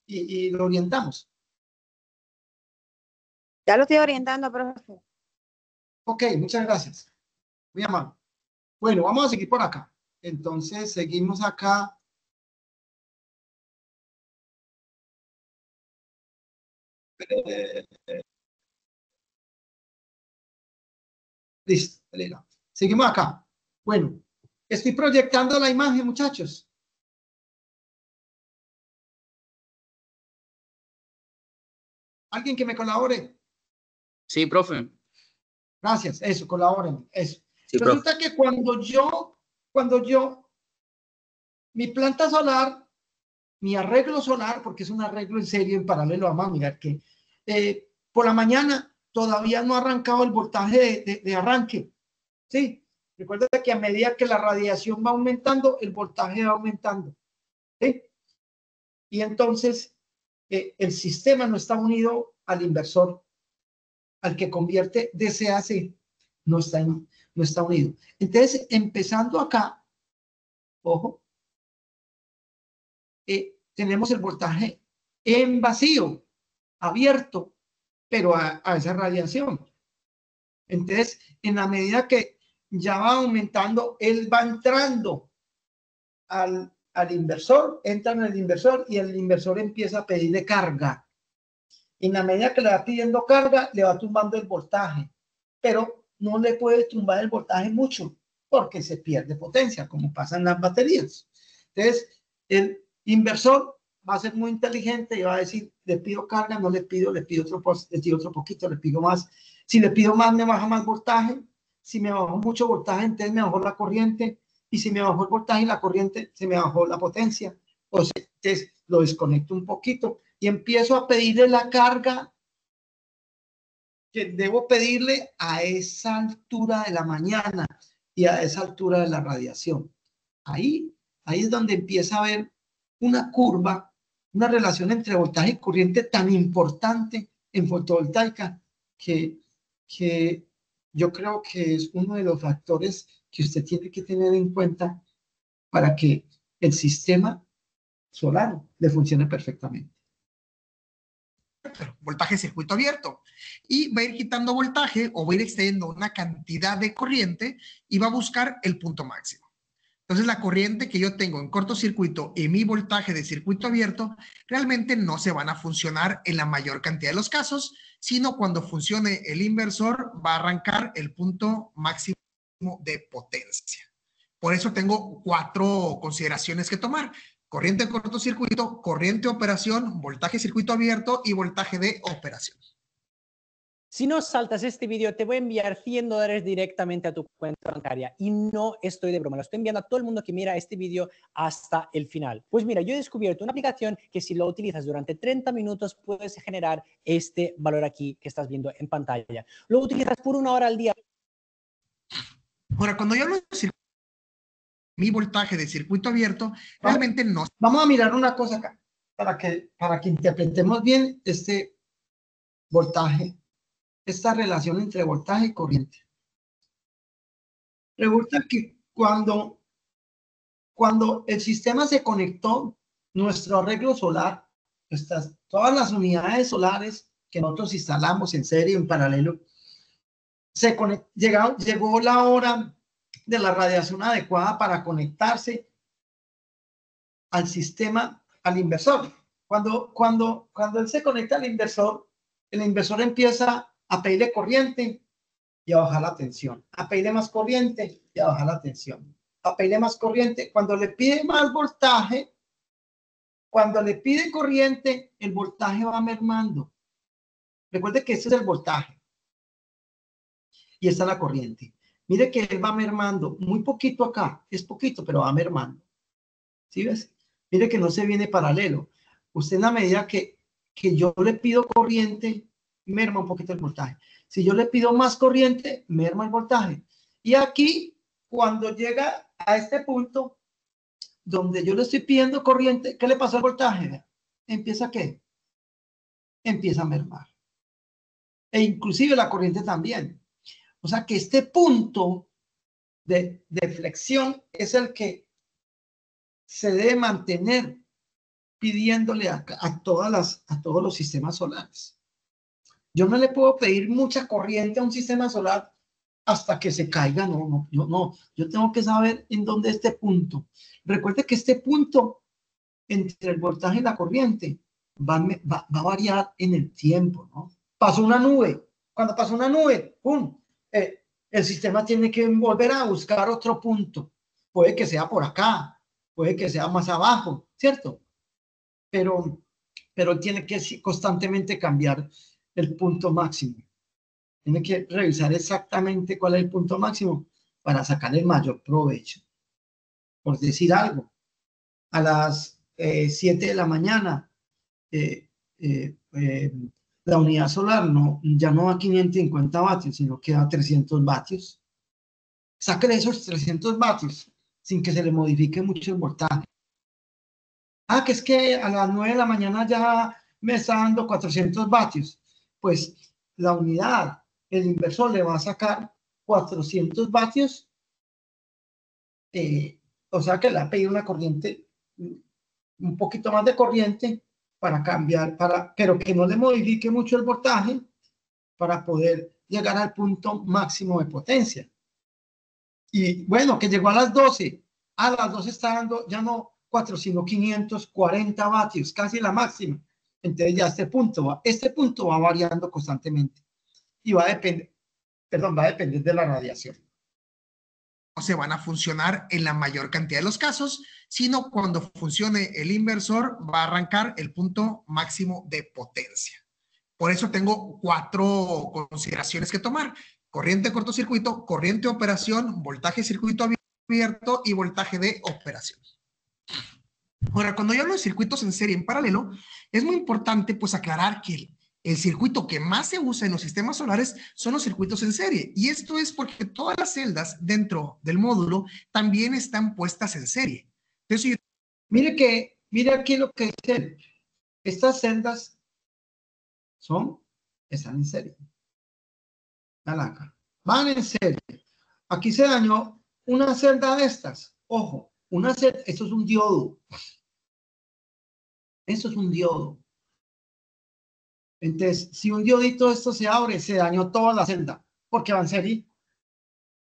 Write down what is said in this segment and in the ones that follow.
y lo orientamos. Ya lo estoy orientando, profe. Ok, muchas gracias. Muy amable. Bueno, vamos a seguir por acá. Entonces, seguimos acá. Listo, seguimos acá. Bueno, estoy proyectando la imagen, muchachos. ¿Alguien que me colabore? Sí, profe. Gracias, eso, colaboren, eso. Sí, Resulta que cuando yo, mi planta solar, mi arreglo solar, porque es un arreglo en serio en paralelo, vamos a mirar que por la mañana todavía no ha arrancado el voltaje de arranque, ¿sí? Recuerda que a medida que la radiación va aumentando, el voltaje va aumentando, ¿sí? Y entonces el sistema no está unido al inversor, al que convierte DC a AC, no está unido. Entonces, empezando acá, ojo, tenemos el voltaje en vacío, abierto, pero a esa radiación. Entonces, en la medida que ya va aumentando, él va entrando al inversor, entra en el inversor y el inversor empieza a pedirle carga. En la medida que le va pidiendo carga, le va tumbando el voltaje, pero no le puede tumbar el voltaje mucho porque se pierde potencia, como pasa en las baterías. Entonces, el inversor va a ser muy inteligente y va a decir, le pido carga, no le pido, le pido otro poquito, le pido más. Si le pido más, me baja más voltaje. Si me bajó mucho voltaje, entonces me bajó la corriente. Y si me bajó el voltaje y la corriente, se me bajó la potencia. O sea, entonces lo desconecto un poquito y empiezo a pedirle la carga que debo pedirle a esa altura de la mañana y a esa altura de la radiación. Ahí es donde empieza a haber una curva, una relación entre voltaje y corriente tan importante en fotovoltaica que yo creo que es uno de los factores que usted tiene que tener en cuenta para que el sistema solar le funcione perfectamente. Voltaje circuito abierto, y va a ir quitando voltaje o va a ir extendiendo una cantidad de corriente y va a buscar el punto máximo. Entonces, la corriente que yo tengo en cortocircuito y mi voltaje de circuito abierto realmente no se van a funcionar en la mayor cantidad de los casos, sino cuando funcione el inversor va a arrancar el punto máximo de potencia. Por eso tengo 4 consideraciones que tomar: corriente de cortocircuito, corriente de operación, voltaje circuito abierto y voltaje de operación. Si no saltas este vídeo, te voy a enviar $100 directamente a tu cuenta bancaria. Y no estoy de broma, lo estoy enviando a todo el mundo que mira este vídeo hasta el final. Pues mira, yo he descubierto una aplicación que si lo utilizas durante 30 minutos puedes generar este valor aquí que estás viendo en pantalla. Lo utilizas por 1 hora al día. Ahora, cuando yo hablo de mi voltaje de circuito abierto, realmente no. Vamos a mirar una cosa acá, para que interpretemos bien este voltaje, esta relación entre voltaje y corriente. Resulta que cuando el sistema se conectó, nuestro arreglo solar, todas las unidades solares que nosotros instalamos en serie, en paralelo, llegó la hora de la radiación adecuada para conectarse al sistema, al inversor. Cuando él se conecta al inversor, el inversor empieza a pedirle corriente y a bajar la tensión, a pedirle más corriente y a bajar la tensión, a pedirle más corriente. Cuando le pide más voltaje, cuando le pide corriente, el voltaje va mermando. Recuerde que este es el voltaje y esta es la corriente. Mire que él va mermando, muy poquito acá, es poquito, pero va mermando. ¿Sí ves? Mire que no se viene paralelo. Usted en la medida que yo le pido corriente, merma un poquito el voltaje. Si yo le pido más corriente, merma el voltaje. Y aquí, cuando llega a este punto, donde yo le estoy pidiendo corriente, ¿qué le pasó al voltaje? ¿Empieza qué? Empieza a mermar. E inclusive la corriente también. O sea que este punto de flexión es el que se debe mantener pidiéndole a todos los sistemas solares. Yo no le puedo pedir mucha corriente a un sistema solar hasta que se caiga. No, yo tengo que saber en dónde este punto. Recuerde que este punto entre el voltaje y la corriente va a variar en el tiempo, ¿no? Pasó una nube. Cuando pasó una nube, ¡pum! El sistema tiene que volver a buscar otro punto. Puede que sea por acá, puede que sea más abajo, ¿cierto? Pero tiene que constantemente cambiar el punto máximo. Tiene que revisar exactamente cuál es el punto máximo para sacar el mayor provecho. Por decir algo, a las 7 de la mañana, la unidad solar ya no va a 550 vatios, sino que va a 300 vatios. Sáquele esos 300 vatios sin que se le modifique mucho el voltaje. Que es que a las 9 de la mañana ya me está dando 400 vatios. Pues la unidad, el inversor le va a sacar 400 vatios. O sea que le ha pedido una corriente, un poquito más de corriente para cambiar, pero que no le modifique mucho el voltaje para poder llegar al punto máximo de potencia. Y bueno, que llegó a las 12. A las 12 está dando ya no 4, sino 540 vatios, casi la máxima. Entonces ya este punto va variando constantemente y va a depender de la radiación. No se van a funcionar en la mayor cantidad de los casos, sino cuando funcione el inversor va a arrancar el punto máximo de potencia. Por eso tengo 4 consideraciones que tomar: corriente de cortocircuito, corriente de operación, voltaje de circuito abierto y voltaje de operación. Ahora, cuando yo hablo de circuitos en serie en paralelo, es muy importante pues aclarar que el circuito que más se usa en los sistemas solares son los circuitos en serie. Y esto es porque todas las celdas dentro del módulo también están puestas en serie. Entonces, mire aquí lo que dice. Estas celdas están en serie. Van en serie. Aquí se dañó una celda de estas. Ojo, esto es un diodo. Esto es un diodo. Entonces, si un diodito de esto se abre, se dañó toda la celda, porque va en serie.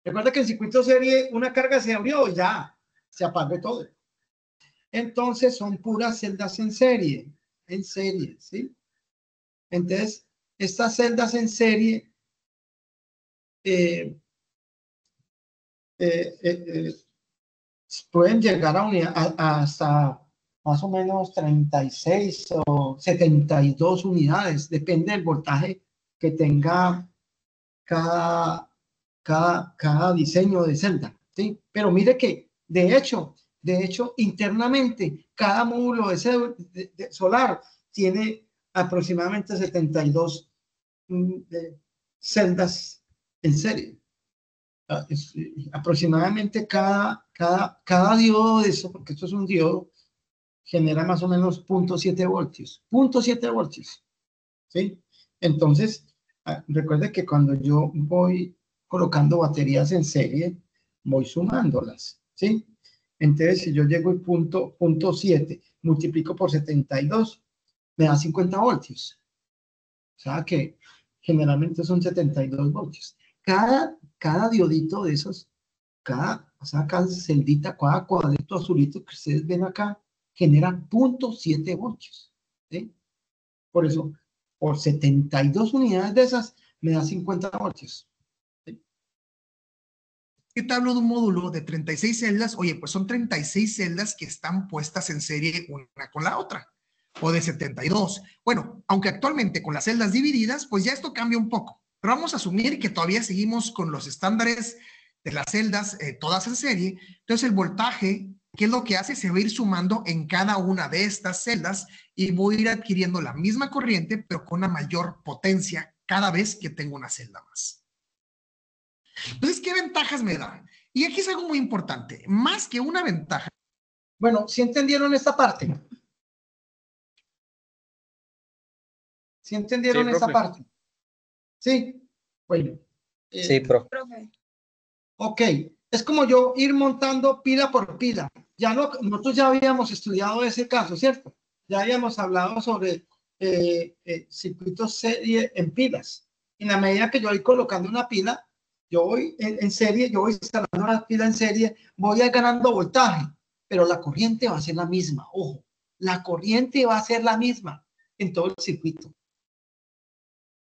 Recuerda que en circuito serie una carga se abrió y ya se apagó todo. Entonces, son puras celdas en serie, ¿sí? Entonces, estas celdas en serie pueden llegar hasta más o menos 36 o 72 unidades, depende del voltaje que tenga cada diseño de celda, ¿sí? Pero mire que, de hecho, internamente, cada módulo de solar tiene aproximadamente 72 celdas en serie. Aproximadamente cada diodo de eso, porque esto es un diodo, genera más o menos 0.7 voltios. 0.7 voltios. ¿Sí? Entonces, recuerde que cuando yo voy colocando baterías en serie, voy sumándolas. ¿Sí? Entonces, si yo llego al punto 7, multiplico por 72, me da 50 voltios. O sea que generalmente son 72 voltios. Cada diodito de esos, cada celdita, cada cuadrito azulito que ustedes ven acá, genera 0.7 voltios. ¿Sí? Por eso, por 72 unidades de esas, me da 50 voltios. ¿Sí? Yo te hablo de un módulo de 36 celdas. Oye, pues son 36 celdas que están puestas en serie una con la otra. O de 72. Bueno, aunque actualmente con las celdas divididas, pues ya esto cambia un poco. Pero vamos a asumir que todavía seguimos con los estándares de las celdas todas en serie. Entonces el voltaje, ¿qué es lo que hace? Se va a ir sumando en cada una de estas celdas y voy a ir adquiriendo la misma corriente, pero con una mayor potencia cada vez que tengo una celda más. Entonces, ¿qué ventajas me dan? Y aquí es algo muy importante. Más que una ventaja. Bueno, ¿sí entendieron esta parte? ¿Sí entendieron esta parte? Sí. Bueno. Sí, profe. Ok. Es como yo ir montando pila por pila. Nosotros ya habíamos estudiado ese caso, ¿cierto? ya habíamos hablado sobre circuitos serie en pilas. En la medida que yo voy colocando una pila, yo voy en serie, yo voy instalando una pila en serie, voy a ir ganando voltaje, pero la corriente va a ser la misma. Ojo, la corriente va a ser la misma en todo el circuito.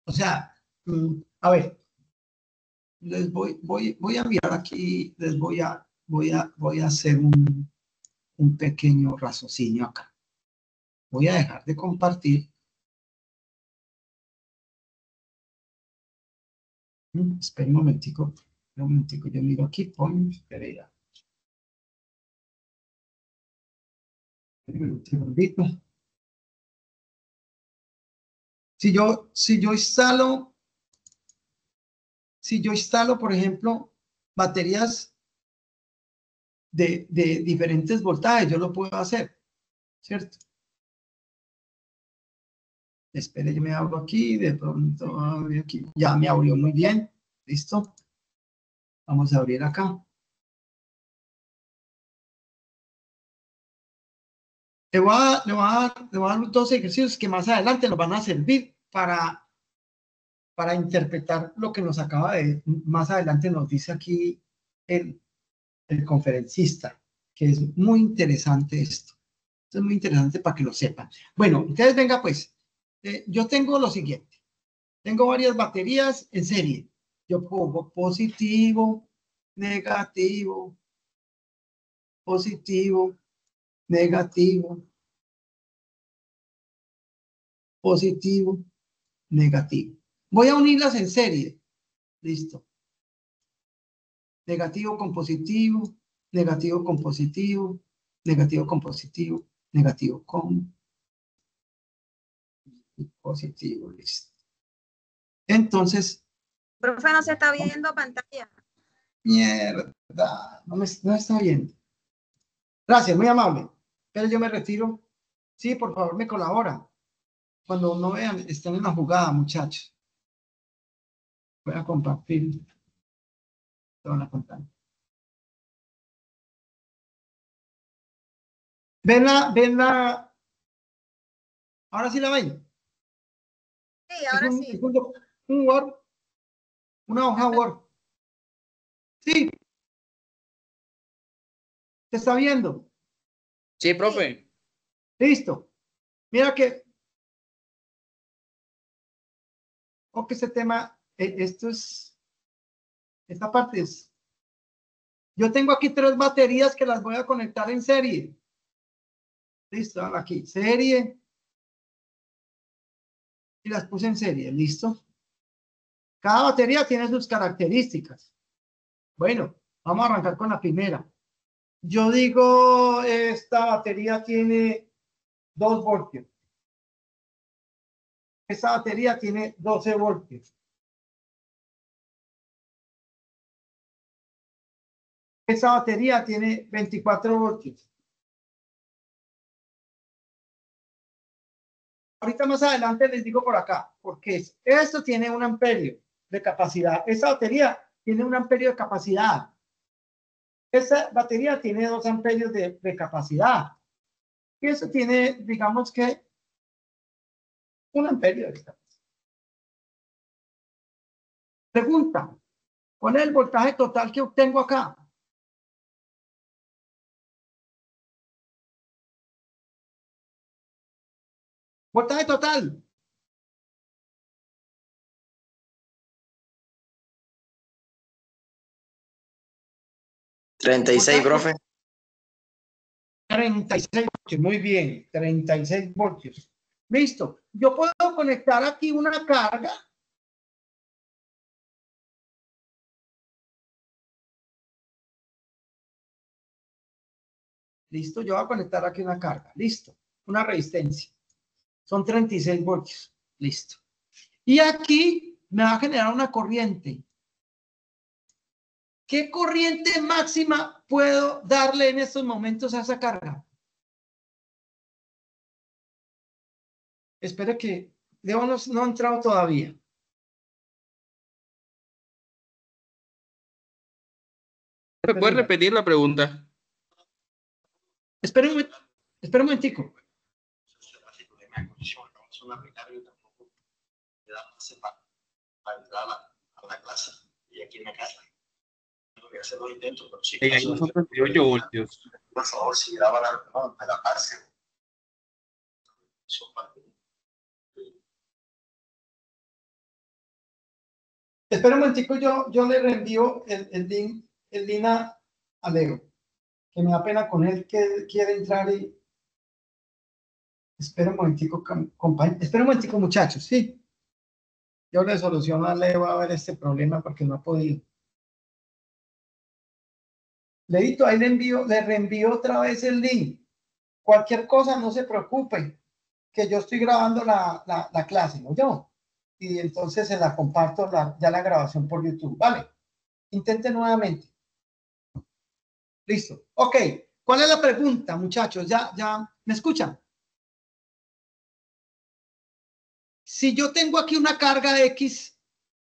O sea, a ver, les voy a enviar aquí, les voy a hacer un pequeño raciocinio acá. Voy a dejar de compartir. Espera un momentico, yo miro aquí, espere ya. Un segundito. Si yo instalo, por ejemplo, baterías de diferentes voltajes, yo lo puedo hacer, ¿cierto? Espere, yo me abro aquí, de pronto aquí. Ya me abrió muy bien, listo. Vamos a abrir acá. Le voy a dar dos ejercicios que más adelante nos van a servir para interpretar lo que nos acaba de, más adelante nos dice aquí el conferencista, que es muy interesante esto. Esto es muy interesante para que lo sepan. Bueno, entonces venga pues, yo tengo lo siguiente. Tengo varias baterías en serie. Yo pongo positivo, negativo, positivo, negativo, positivo, negativo. Voy a unirlas en serie. Listo. Negativo con positivo, negativo con positivo, negativo con positivo, negativo con positivo. Listo. Entonces, Profe, no se está viendo pantalla. mierda, no está viendo. Gracias, muy amable. Pero yo me retiro. Sí, por favor, me colabora. Cuando no vean, están en la jugada, muchachos. Voy a compartir toda la pantalla. Ven la. Ahora sí la ven. Sí, ahora sí. Es un Word, una hoja Word. Sí, te está viendo. Sí, profe. Listo. Mira que este tema, esta parte es. Yo tengo aquí 3 baterías que las voy a conectar en serie. Listo, aquí, serie. Y las puse en serie, listo. Cada batería tiene sus características. Bueno, vamos a arrancar con la primera. Yo digo, esta batería tiene 2 voltios. Esta batería tiene 12 voltios. Esta batería tiene 24 voltios. Ahorita más adelante les digo por acá, porque esto tiene 1 amperio de capacidad. Esta batería tiene 1 amperio de capacidad. Esta batería tiene 2 amperios de capacidad. Y eso tiene, digamos que, 1 amperio de capacidad. Pregunta, ¿cuál es el voltaje total que obtengo acá? Voltaje total. 36, profe. 36 voltios, muy bien, 36 voltios. Listo. Yo puedo conectar aquí una carga. Listo, yo voy a conectar aquí una carga. Listo. Una resistencia. Son 36 voltios. Listo. Y aquí me va a generar una corriente. ¿Qué corriente máxima puedo darle en estos momentos a esa carga? Espero que Leo no ha entrado todavía. ¿Me puedes repetir la pregunta? Espera un momentico. me condición, no es una becaria y tampoco me da pase para entrar a la clase y aquí en la casa. Tengo que hacer los intentos, pero si Ahí son 38 voltios. por favor, si graba la pase. Espera un momentico, yo le reenvío el link a Leo, que me da pena con él que quiere entrar y... Espera un momentico, compañero. Espera un momentico, muchachos, ¿sí? Yo le soluciono a Leo a ver este problema porque no ha podido. Leito, ahí le reenvío otra vez el link. Cualquier cosa, no se preocupe, que yo estoy grabando la clase, ¿no? Yo. Y entonces se la comparto ya la grabación por YouTube, ¿vale? Intente nuevamente. Listo. Ok. ¿Cuál es la pregunta, muchachos? ¿Ya me escuchan? Si yo tengo aquí una carga X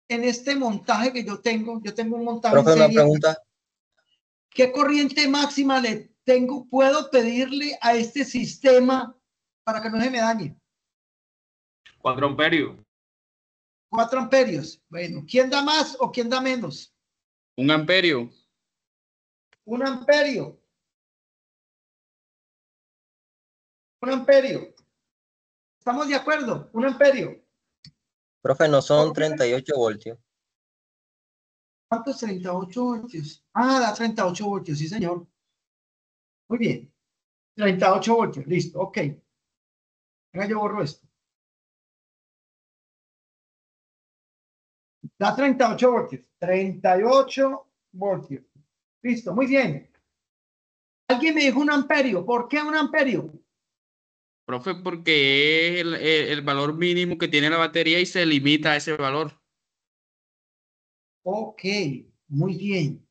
en este montaje que yo tengo un montaje Profe, en serie. una pregunta. ¿Qué corriente máxima puedo pedirle a este sistema para que no se me dañe? 4 amperios. 4 amperios. Bueno, ¿quién da más o quién da menos? 1 amperio. 1 amperio. 1 amperio. ¿Estamos de acuerdo? 1 amperio. Profe, no son 38 voltios. ¿Cuántos 38 voltios? Ah, da 38 voltios, sí, señor. Muy bien. 38 voltios, listo, ok. Venga, yo borro esto. Da 38 voltios. 38 voltios. Listo, muy bien. Alguien me dijo 1 amperio. ¿Por qué 1 amperio? Profe, porque es el valor mínimo que tiene la batería y se limita a ese valor. Ok, muy bien.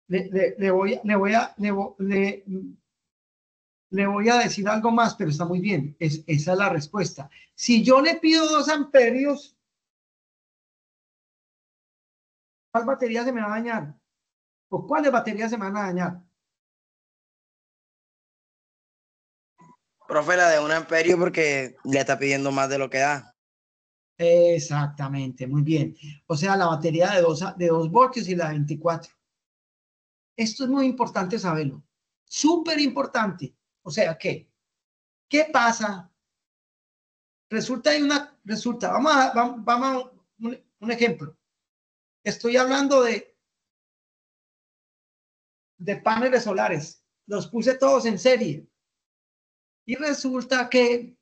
Le voy a decir algo más, pero está muy bien. Esa es la respuesta. Si yo le pido 2 amperios, ¿cuál batería se me va a dañar? ¿O cuáles baterías se me van a dañar? Profe, la de 1 amperio porque le está pidiendo más de lo que da. Exactamente, muy bien. O sea, la batería de 2 voltios y la de 24. Esto es muy importante saberlo. Súper importante. O sea, ¿qué pasa? Vamos a un ejemplo. Estoy hablando de paneles solares. Los puse todos en serie. Y resulta que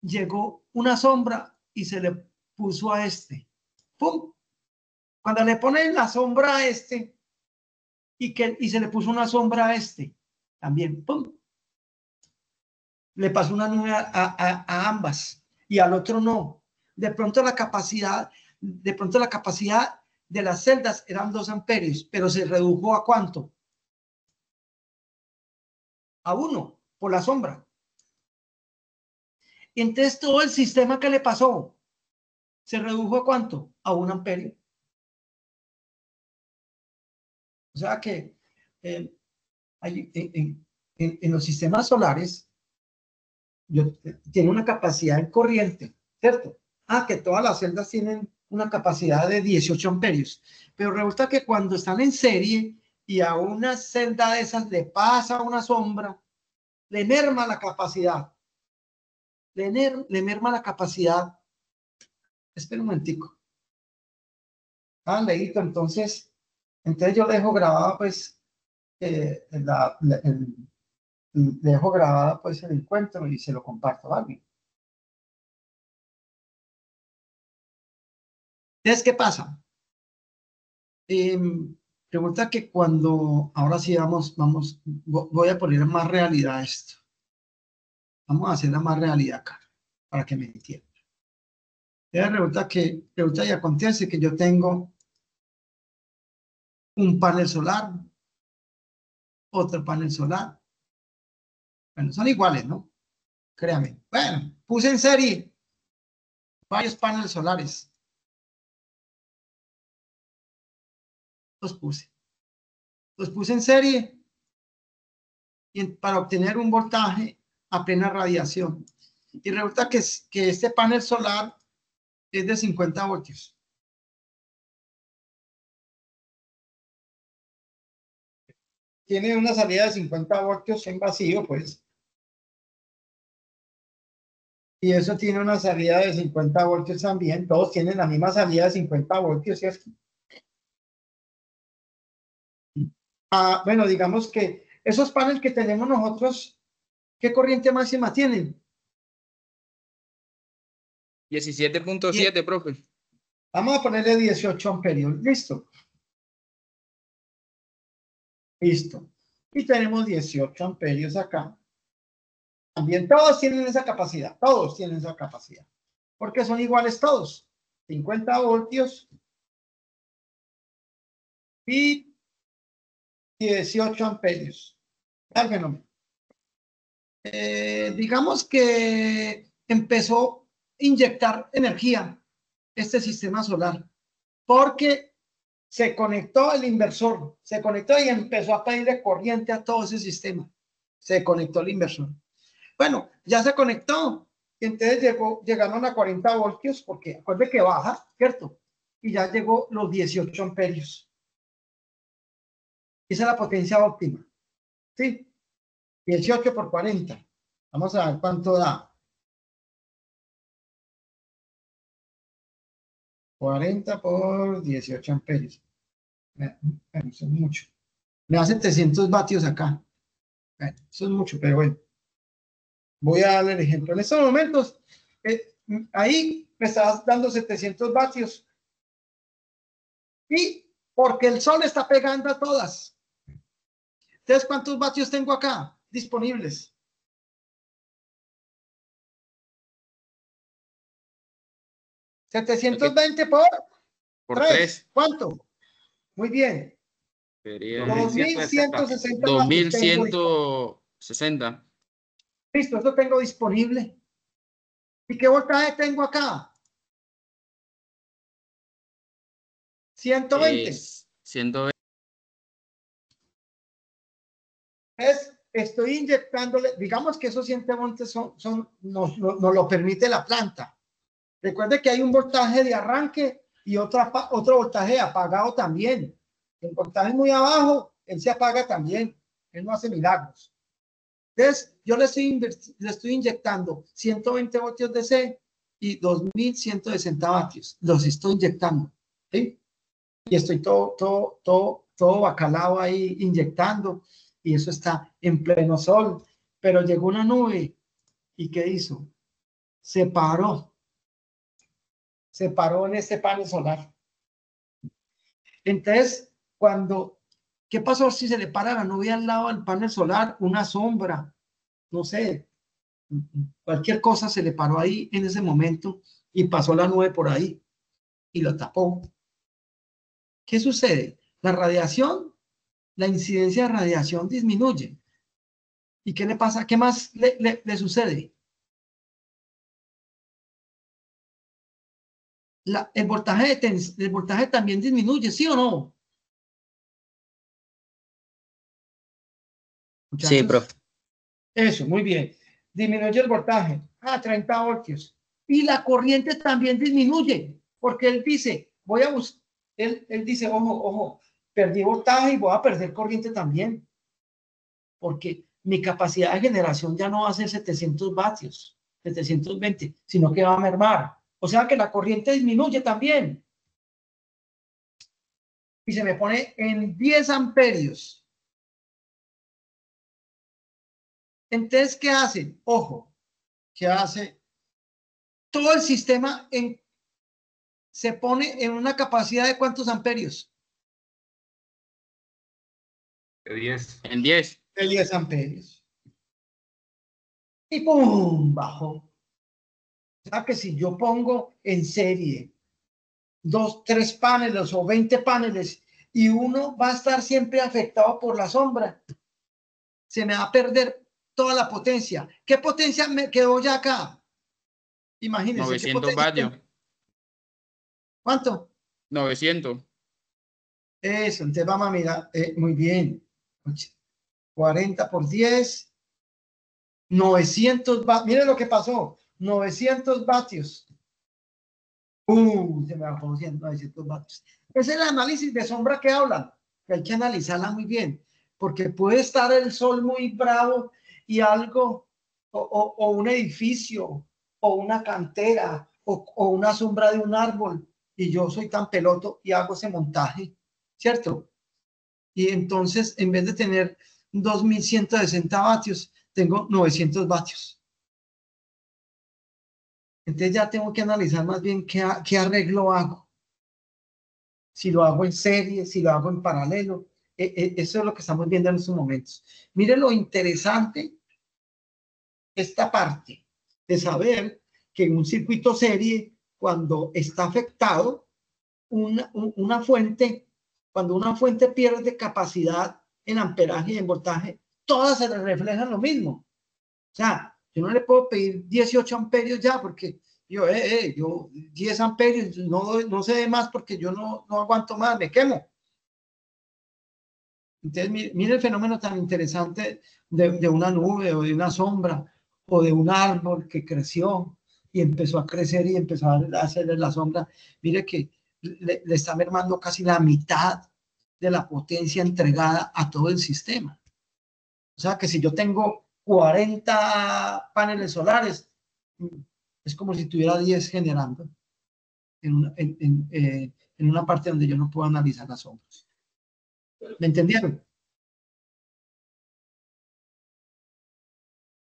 llegó una sombra y se le puso a este. ¡Pum! Cuando le ponen la sombra a este y se le puso una sombra a este, también, ¡pum! Le pasó una nube a ambas y al otro no. De pronto la capacidad de las celdas eran 2 amperios, pero se redujo ¿a cuánto? A 1 por la sombra. Entonces todo el sistema que le pasó se redujo ¿a cuánto? A 1 amperio. O sea que en los sistemas solares tiene una capacidad en corriente, ¿cierto? Que todas las celdas tienen una capacidad de 18 amperios, pero resulta que cuando están en serie y a una celda de esas le pasa una sombra, le merma la capacidad. Le merma la capacidad. Espera un momentico. Leíto, entonces yo le dejo grabada pues le dejo grabada pues el encuentro y se lo comparto, ¿vale? Entonces, ¿qué pasa? Pregunta que ahora sí voy a poner más realidad a esto. Vamos a hacer la más realidad acá, para que me entiendan. Resulta y acontece que yo tengo un panel solar, otro panel solar. Bueno, son iguales, ¿no? Créame. Bueno, puse en serie varios paneles solares. Los puse en serie y para obtener un voltaje a plena radiación. Y resulta que este panel solar es de 50 voltios. Tiene una salida de 50 voltios en vacío, pues. Y eso tiene una salida de 50 voltios también. Todos tienen la misma salida de 50 voltios, ¿cierto? Bueno, digamos que esos paneles que tenemos nosotros, ¿qué corriente máxima tienen? 17.7, profe. Vamos a ponerle 18 amperios. Listo. Listo. Y tenemos 18 amperios acá. También todos tienen esa capacidad. Todos tienen esa capacidad. Porque son iguales todos. 50 voltios y 18 amperios. Al fenómeno. Digamos que empezó a inyectar energía este sistema solar porque se conectó el inversor, se conectó y empezó a pedirle corriente a todo ese sistema. Se conectó el inversor. Bueno, ya se conectó. Entonces llegaron a 40 voltios porque acuérdense que baja, ¿cierto? Y ya llegó los 18 amperios. Esa es la potencia óptima. ¿Sí? 18 por 40. Vamos a ver cuánto da. 40 por 18 amperios. Bueno, eso es mucho. Me da 700 vatios acá. Bueno, eso es mucho, pero bueno. Voy a darle el ejemplo. En estos momentos, ahí me está dando 700 vatios. Y porque el sol está pegando a todas. Entonces, ¿cuántos vatios tengo acá disponibles? ¿720 por 3? ¿Cuánto? Muy bien. Sería 2160. 2160. Listo, eso tengo disponible. ¿Y qué voltaje tengo acá? 120. 120. Estoy inyectándole, digamos que esos 120 nos lo permite la planta. Recuerde que hay un voltaje de arranque y otro voltaje apagado también. El voltaje muy abajo, él se apaga también. Él no hace milagros. Entonces, yo le estoy inyectando 120 voltios DC y 2160 vatios. Los estoy inyectando. ¿Sí? Y estoy todo bacalao ahí inyectando. Y eso está en pleno sol. Pero llegó una nube. ¿Y qué hizo? Se paró en este panel solar. Entonces, ¿qué pasó si se le para la nube al lado del panel solar? Una sombra, no sé, cualquier cosa se le paró ahí en ese momento y pasó la nube por ahí y lo tapó. ¿Qué sucede? La radiación, la incidencia de radiación disminuye. ¿Y qué le pasa? ¿Qué más le sucede? El voltaje también disminuye, ¿sí o no? Muchachos. Sí, profe. Eso, muy bien. Disminuye el voltaje a 30 voltios. Y la corriente también disminuye, porque él dice, él dice, ojo, perdí voltaje y voy a perder corriente también. Porque mi capacidad de generación ya no va a ser 700 vatios, 720, sino que va a mermar. O sea que la corriente disminuye también. Y se me pone en 10 amperios. Entonces, ¿qué hace? Ojo, ¿qué hace? Todo el sistema se pone en una capacidad de ¿cuántos amperios? De 10. En 10. De 10 amperios. Y ¡pum! Bajó. O sea que si yo pongo en serie 2, 3 paneles o 20 paneles y uno va a estar siempre afectado por la sombra, se me va a perder toda la potencia. ¿Qué potencia me quedó ya acá? Imagínense. 900 vatios. ¿Cuánto? 900. Eso, entonces vamos a mirar. Muy bien. 40 por 10. 900 vatios. Mire lo que pasó. 900 vatios. Se me bajó 900 vatios. Ese es el análisis de sombra que hablan. Que hay que analizarla muy bien. Porque puede estar el sol muy bravo y algo, o un edificio, o una cantera, o una sombra de un árbol. Y yo soy tan peloto y hago ese montaje, ¿cierto? Y entonces, en vez de tener 2160 vatios, tengo 900 vatios. Entonces ya tengo que analizar más bien qué arreglo hago. Si lo hago en serie, si lo hago en paralelo. Eso es lo que estamos viendo en estos momentos. Mire lo interesante, esta parte de saber que en un circuito serie, cuando está afectado una fuente, cuando una fuente pierde capacidad en amperaje y en voltaje, todas se reflejan lo mismo. O sea, yo no le puedo pedir 18 amperios ya porque yo 10 amperios, no sé de más porque yo no aguanto más, me quemo. Entonces, mire el fenómeno tan interesante de una nube o de una sombra o de un árbol que creció y empezó a crecer y empezó a hacerle la sombra. Mire que le está mermando casi la mitad de la potencia entregada a todo el sistema. O sea que si yo tengo 40 paneles solares, es como si tuviera 10 generando en una parte donde yo no puedo analizar las sombras. ¿Me entendieron?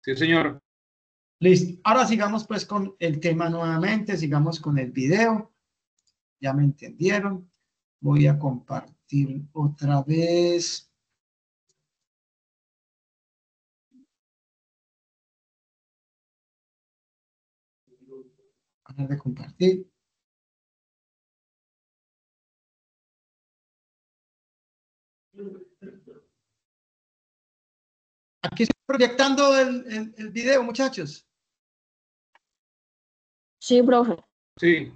Sí, señor. Listo. Ahora sigamos pues con el tema nuevamente, sigamos con el video. Ya me entendieron. Voy a compartir otra vez. A de compartir. Aquí estoy proyectando el video, muchachos. Sí, profe. Sí.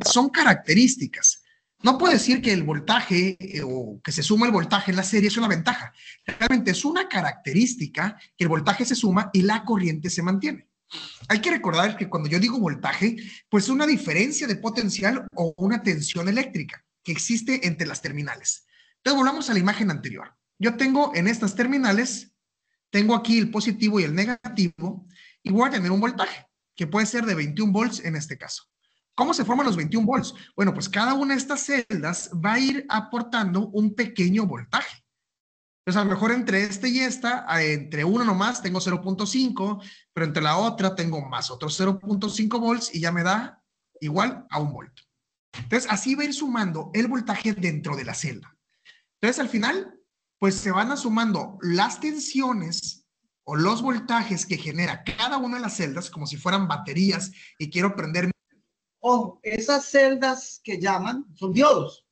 Son características. No puedo decir que el voltaje o que se suma el voltaje en la serie es una ventaja. Realmente es una característica que el voltaje se suma y la corriente se mantiene. Hay que recordar que cuando yo digo voltaje, pues es una diferencia de potencial o una tensión eléctrica que existe entre las terminales. Entonces volvamos a la imagen anterior. Yo tengo en estas terminales, tengo aquí el positivo y el negativo y voy a tener un voltaje que puede ser de 21 volts en este caso. ¿Cómo se forman los 21 volts? Bueno, pues cada una de estas celdas va a ir aportando un pequeño voltaje. Entonces, a lo mejor entre este y esta, entre una nomás tengo 0.5, pero entre la otra tengo más otros 0.5 volts y ya me da igual a 1 volt. Entonces, así va a ir sumando el voltaje dentro de la celda. Entonces, al final, pues se van sumando las tensiones o los voltajes que genera cada una de las celdas, como si fueran baterías, y quiero prender. Ojo, esas celdas que llaman son diodos.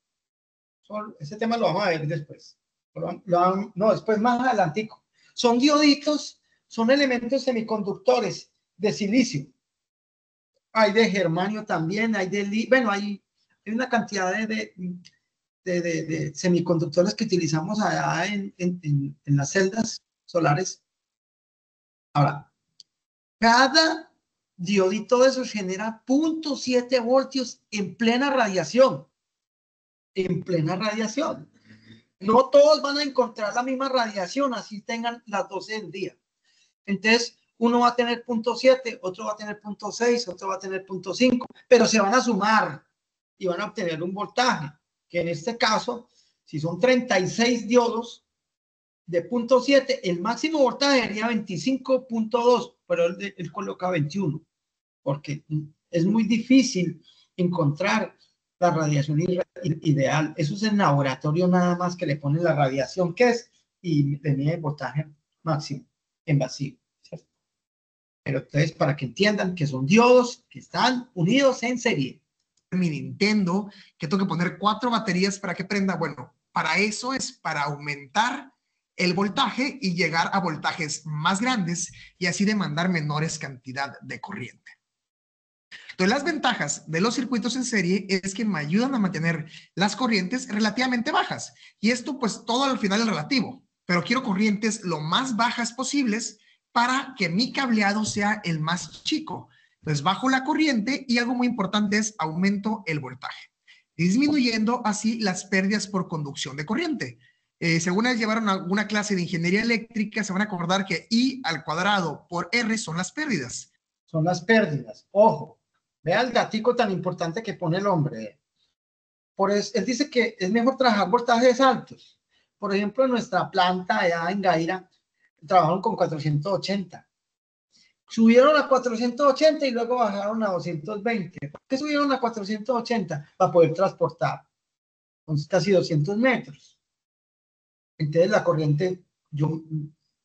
Ese tema lo vamos a ver después. No, después más adelantico. Son dioditos, son elementos semiconductores de silicio. Hay de germanio también, hay de... Bueno, hay una cantidad de semiconductores que utilizamos allá en las celdas solares. Ahora, cada diodito de esos genera 0.7 voltios en plena radiación. En plena radiación. No todos van a encontrar la misma radiación, así tengan las 12 del día. Entonces, uno va a tener 0.7, otro va a tener 0.6, otro va a tener 0.5, pero se van a sumar y van a obtener un voltaje, que en este caso, si son 36 diodos de 0.7, el máximo voltaje sería 25.2, pero él coloca 21, porque es muy difícil encontrar la radiación ideal. Eso es en laboratorio nada más que le ponen la radiación que es y le mide el voltaje máximo en vacío, ¿cierto? Pero entonces para que entiendan que son diodos que están unidos en serie. Mi Nintendo, que tengo que poner 4 baterías para que prenda. Bueno, para eso es para aumentar el voltaje y llegar a voltajes más grandes y así demandar menores cantidad de corriente. Entonces, las ventajas de los circuitos en serie es que me ayudan a mantener las corrientes relativamente bajas. Y esto, pues, todo al final es relativo. Pero quiero corrientes lo más bajas posibles para que mi cableado sea el más chico. Entonces bajo la corriente y algo muy importante es aumento el voltaje, disminuyendo así las pérdidas por conducción de corriente. Si alguna vez llevaron alguna clase de ingeniería eléctrica, se van a acordar que I al cuadrado por R son las pérdidas. Son las pérdidas. Ojo, vea el datico tan importante que pone el hombre. Por eso, él dice que es mejor trabajar voltajes altos. Por ejemplo, en nuestra planta allá en Gaira, trabajaron con 480. Subieron a 480 y luego bajaron a 220. ¿Por qué subieron a 480? Para poder transportar casi 200 metros. Entonces la corriente, yo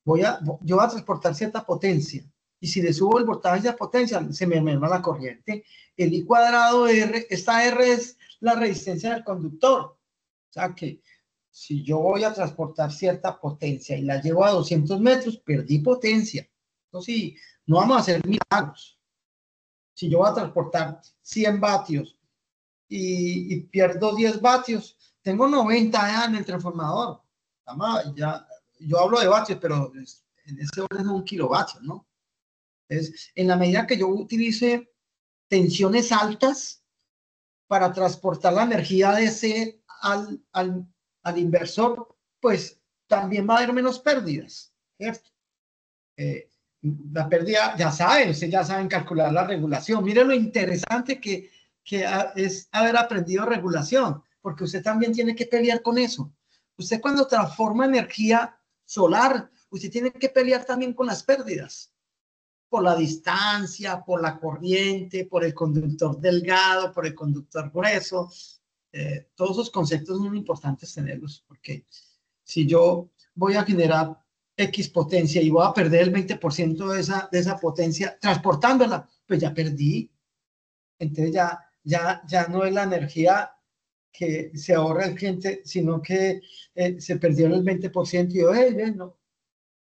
voy a transportar cierta potencia. Y si le subo el voltaje de esa potencia, se me merma la corriente. El I cuadrado R, esta R es la resistencia del conductor. O sea que si yo voy a transportar cierta potencia y la llevo a 200 metros, perdí potencia. Entonces, sí, no vamos a hacer milagros. Si yo voy a transportar 100 vatios y pierdo 10 vatios, tengo 90 ya en el transformador. Ya, yo hablo de vatios, pero en ese orden es un kilovatio, ¿no? Entonces, en la medida que yo utilice tensiones altas para transportar la energía de ese al inversor, pues también va a haber menos pérdidas, ¿cierto? La pérdida, ya saben, ustedes ya saben calcular la regulación. Miren lo interesante que es haber aprendido regulación, porque usted también tiene que pelear con eso. Usted cuando transforma energía solar, usted tiene que pelear también con las pérdidas, por la distancia, por la corriente, por el conductor delgado, por el conductor grueso. Todos esos conceptos son muy importantes tenerlos, porque si yo voy a generar X potencia y voy a perder el 20% de esa potencia transportándola, pues ya perdí. Entonces ya no es la energía que se ahorra el cliente, sino que se perdió el 20% y yo, no,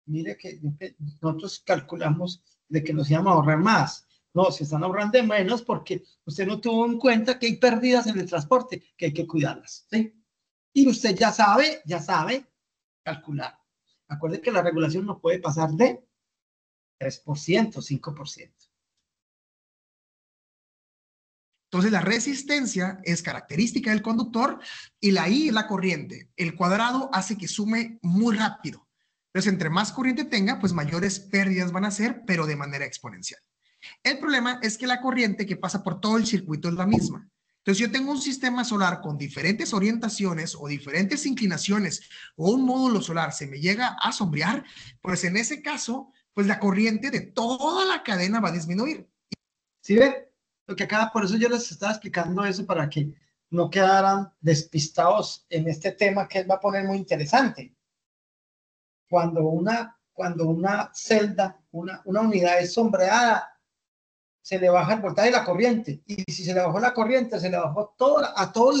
mire que nosotros calculamos de que nos íbamos a ahorrar más. No, se están ahorrando menos porque usted no tuvo en cuenta que hay pérdidas en el transporte, que hay que cuidarlas, ¿sí? Y usted ya sabe calcular. Acuerde que la regulación no puede pasar de 3%, 5%. Entonces la resistencia es característica del conductor y la I es la corriente. El cuadrado hace que sume muy rápido. Entonces entre más corriente tenga, pues mayores pérdidas van a ser, pero de manera exponencial. El problema es que la corriente que pasa por todo el circuito es la misma. Entonces yo tengo un sistema solar con diferentes orientaciones o diferentes inclinaciones o un módulo solar se me llega a sombrear, pues en ese caso, pues la corriente de toda la cadena va a disminuir. ¿Sí ve? Lo que acá, por eso yo les estaba explicando eso para que no quedaran despistados en este tema que va a poner muy interesante. Cuando una celda, una unidad es sombreada, se le baja el voltaje de la corriente. Y si se le bajó la corriente, se le bajó a todo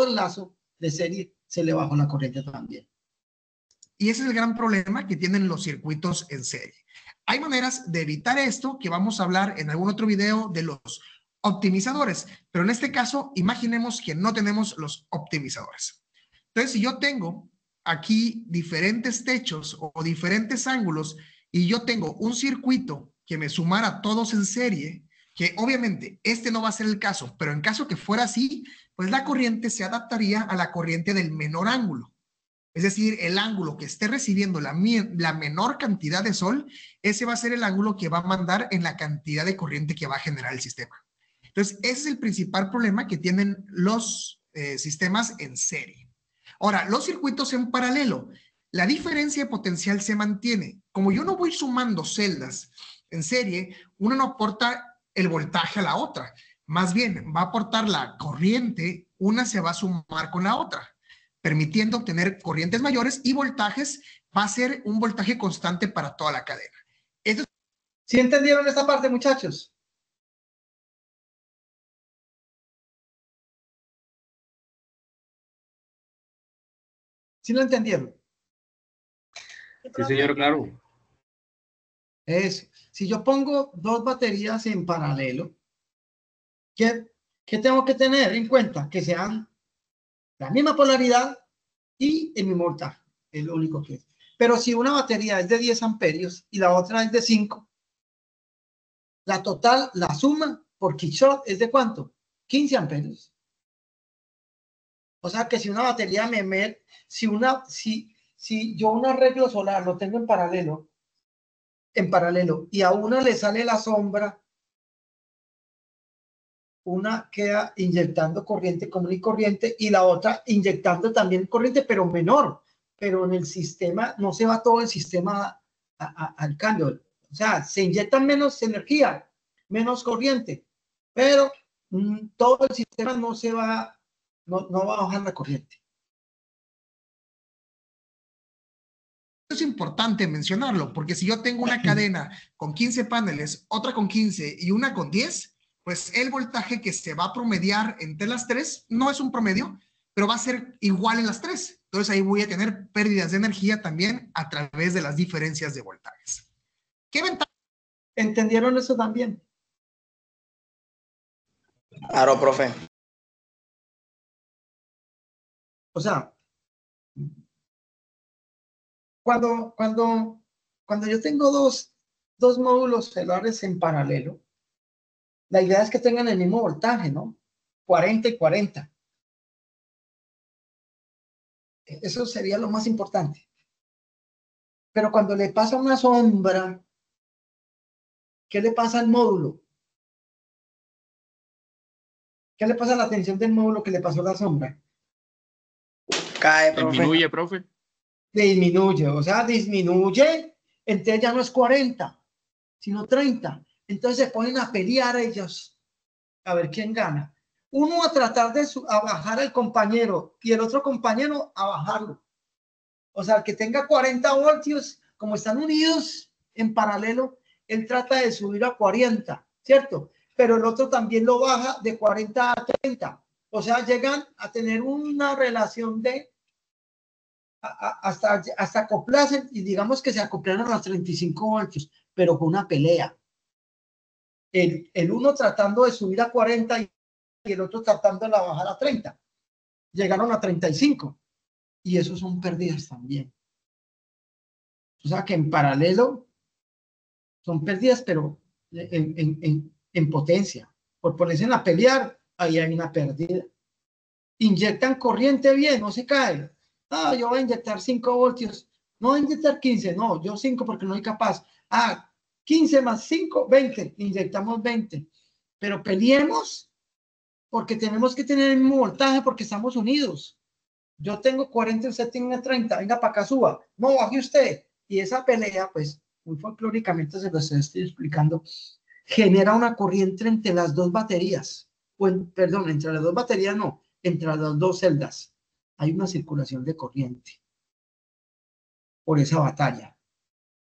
el lazo de serie, se le bajó la corriente también. Y ese es el gran problema que tienen los circuitos en serie. Hay maneras de evitar esto que vamos a hablar en algún otro video de los optimizadores, pero en este caso imaginemos que no tenemos los optimizadores. Entonces, si yo tengo aquí diferentes techos o diferentes ángulos y yo tengo un circuito que me sumara todos en serie, que obviamente este no va a ser el caso, pero en caso que fuera así, pues la corriente se adaptaría a la corriente del menor ángulo. Es decir, el ángulo que esté recibiendo la menor cantidad de sol, ese va a ser el ángulo que va a mandar en la cantidad de corriente que va a generar el sistema. Entonces, ese es el principal problema que tienen los sistemas en serie. Ahora, los circuitos en paralelo, la diferencia de potencial se mantiene. Como yo no voy sumando celdas en serie, uno no aporta el voltaje a la otra. Más bien, va a aportar la corriente, una se va a sumar con la otra, permitiendo obtener corrientes mayores y voltajes, va a ser un voltaje constante para toda la cadena. Esto... ¿Sí entendieron esta parte, muchachos? ¿Sí lo entendieron? Sí, señor, claro. Eso. Si yo pongo dos baterías en paralelo, ¿qué tengo que tener en cuenta? Que sean la misma polaridad y el mismo voltaje. Es lo único que es. Pero si una batería es de 10 amperios y la otra es de 5, la total, la suma por Kirchhoff es de ¿cuánto? 15 amperios. O sea que si una batería si yo un arreglo solar lo tengo en paralelo, y a una le sale la sombra, una queda inyectando corriente común y corriente y la otra inyectando también corriente, pero menor. Pero en el sistema no se va todo el sistema al cambio. O sea, se inyecta menos energía, menos corriente, pero todo el sistema no va a bajar la corriente. Es importante mencionarlo, porque si yo tengo una cadena con 15 paneles, otra con 15 y una con 10, pues el voltaje que se va a promediar entre las tres no es un promedio, pero va a ser igual en las tres. Entonces ahí voy a tener pérdidas de energía también a través de las diferencias de voltajes. ¿Qué ventaja? ¿Entendieron eso también? Claro, profe. O sea, cuando yo tengo dos módulos solares en paralelo, la idea es que tengan el mismo voltaje, ¿no? 40 y 40. Eso sería lo más importante. Pero cuando le pasa una sombra, ¿qué le pasa al módulo? ¿Qué le pasa a la tensión del módulo que le pasó la sombra? Cae, profe. Disminuye, profe. Disminuye, o sea, disminuye, entonces ya no es 40, sino 30. Entonces se ponen a pelear ellos, a ver quién gana. Uno a tratar de a bajar al compañero y el otro compañero a bajarlo. O sea, el que tenga 40 voltios, como están unidos en paralelo, él trata de subir a 40, ¿cierto? Pero el otro también lo baja de 40 a 30. O sea, llegan a tener una relación de hasta acoplarse, y digamos que se acoplaron a los 35 voltios, pero con una pelea. El uno tratando de subir a 40 y el otro tratando de bajar a 30. Llegaron a 35 y eso son pérdidas también. O sea que en paralelo son pérdidas, pero en potencia. Por ponerse a pelear, ahí hay una pérdida. Inyectan corriente bien, no se cae. Ah, yo voy a inyectar 5 voltios. No voy a inyectar 15, no, yo 5 porque no soy capaz. Ah, 15 más 5, 20. Inyectamos 20. Pero peleemos porque tenemos que tener el mismo voltaje porque estamos unidos. Yo tengo 40, usted tiene 30. Venga, para acá suba. No, baje usted. Y esa pelea, pues, muy folclóricamente se lo estoy explicando, genera una corriente entre las dos baterías. Perdón, entre las dos baterías no, entre las dos celdas. Hay una circulación de corriente por esa batalla.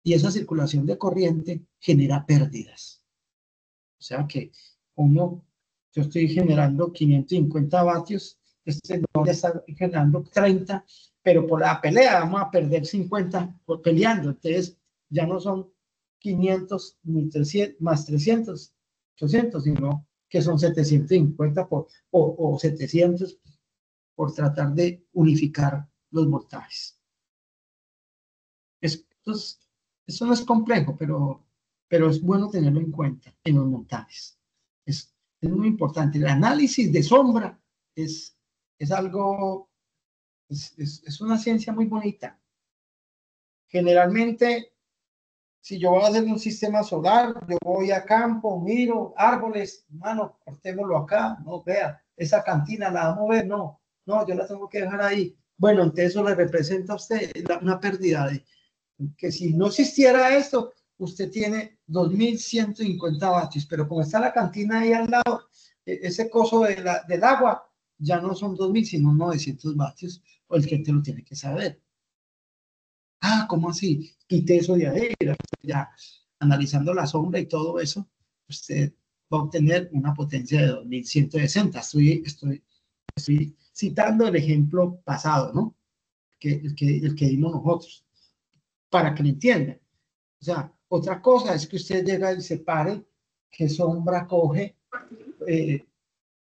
Y esa circulación de corriente genera pérdidas. O sea que yo estoy generando 550 vatios, este ya está generando 30, pero por la pelea vamos a perder 50 por peleando. Entonces ya no son 500 ni 300, más 300, 800, sino que son 750 o 700 por tratar de unificar los voltajes. Eso no es complejo, pero es bueno tenerlo en cuenta en los montajes. Es muy importante. El análisis de sombra es algo, es una ciencia muy bonita. Generalmente, si yo voy a hacer un sistema solar, yo voy a campo, miro árboles, hermano, cortémoslo acá, no, vea, esa cantina la vamos a ver, no, yo la tengo que dejar ahí. Bueno, entonces eso le representa a usted una pérdida que si no existiera esto, usted tiene 2150 vatios, pero como está la cantina ahí al lado, ese coso del agua, ya no son 2000, sino 900 vatios, o el cliente lo tiene que saber. Ah, ¿cómo así? Quite eso de ahí, ya analizando la sombra y todo eso, usted va a obtener una potencia de 2160. Estoy citando el ejemplo pasado, ¿no? El que dimos nosotros, para que lo entiendan. O sea, otra cosa es que usted llega y se pare qué sombra coge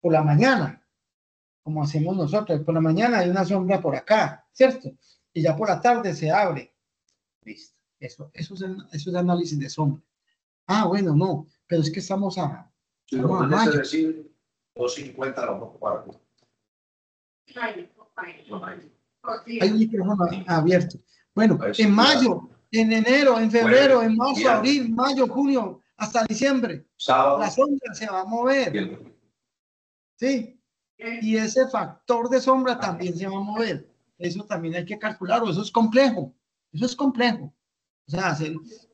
por la mañana, como hacemos nosotros. Por la mañana hay una sombra por acá, ¿cierto? Y ya por la tarde se abre. Listo. Eso es análisis de sombra. Ah, bueno, no, pero es que estamos a mayo. Decir 250 a los 4. Hay un micrófono abierto. Bueno, en mayo, en enero, en febrero, en marzo, abril, mayo, junio, hasta diciembre, la sombra se va a mover. ¿Sí? Y ese factor de sombra también se va a mover. Eso también hay que calcularlo. Eso es complejo. Eso es complejo. O sea,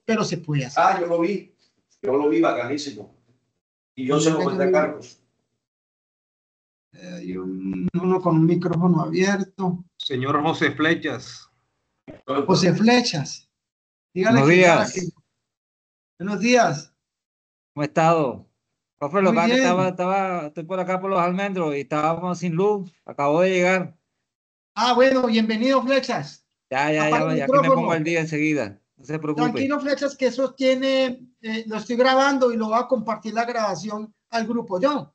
pero se puede hacer. Ah, yo lo vi. Yo lo vi bacanísimo. Y yo se lo mandé a Carlos. Hay uno con un micrófono abierto. Señor José Flechas. José Flechas. Dígale Buenos días. Buenos días. ¿Cómo ha estado? Profe, lo Muy que bien. estoy por acá por los almendros y estábamos sin luz. Acabo de llegar. Ah, bueno, bienvenido, Flechas. Ya Apaga el aquí me micrófono. pongo al día enseguida. No se preocupe. Tranquilo, Flechas, que eso tiene, lo estoy grabando y lo voy a compartir la grabación al grupo yo.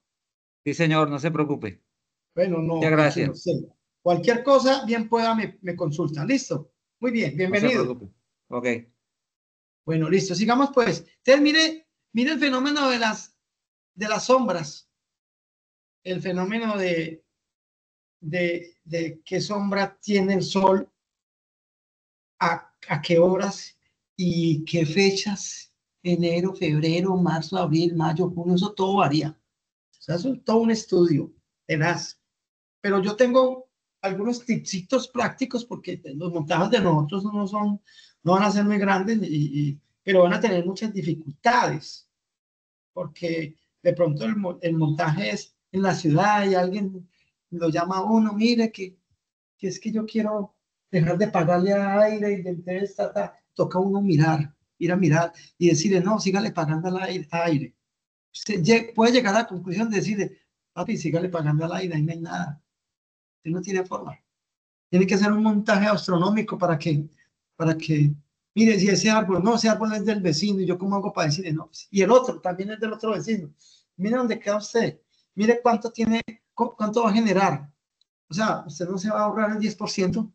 Sí, señor, no se preocupe. Bueno, no. Muchas gracias. Sí. Cualquier cosa, bien pueda, me consulta. ¿Listo? Muy bien, bienvenido. No se preocupe. Ok. Bueno, listo. Sigamos pues. Entonces, mire el fenómeno de las sombras. El fenómeno de qué sombra tiene el sol, a qué horas y qué fechas. Enero, febrero, marzo, abril, mayo, junio, eso todo varía. O sea, eso es todo un estudio, tenaz. Pero yo tengo algunos tipsitos prácticos porque los montajes de nosotros no van a ser muy grandes, pero van a tener muchas dificultades. Porque de pronto el montaje es en la ciudad y alguien lo llama a uno, mire que es que yo quiero dejar de pagarle a aire y entonces toca uno ir a mirar y decirle, no, sígale pagando al aire. Usted puede llegar a la conclusión de decirle, papi, sígale pagando al aire, ahí no hay nada. Usted no tiene forma. Tiene que hacer un montaje astronómico para que, mire, si ese árbol, no, ese árbol es del vecino, y yo cómo hago para decirle, no, y el otro también es del otro vecino. Mire dónde queda usted, mire cuánto va a generar. O sea, usted no se va a ahorrar el 10%.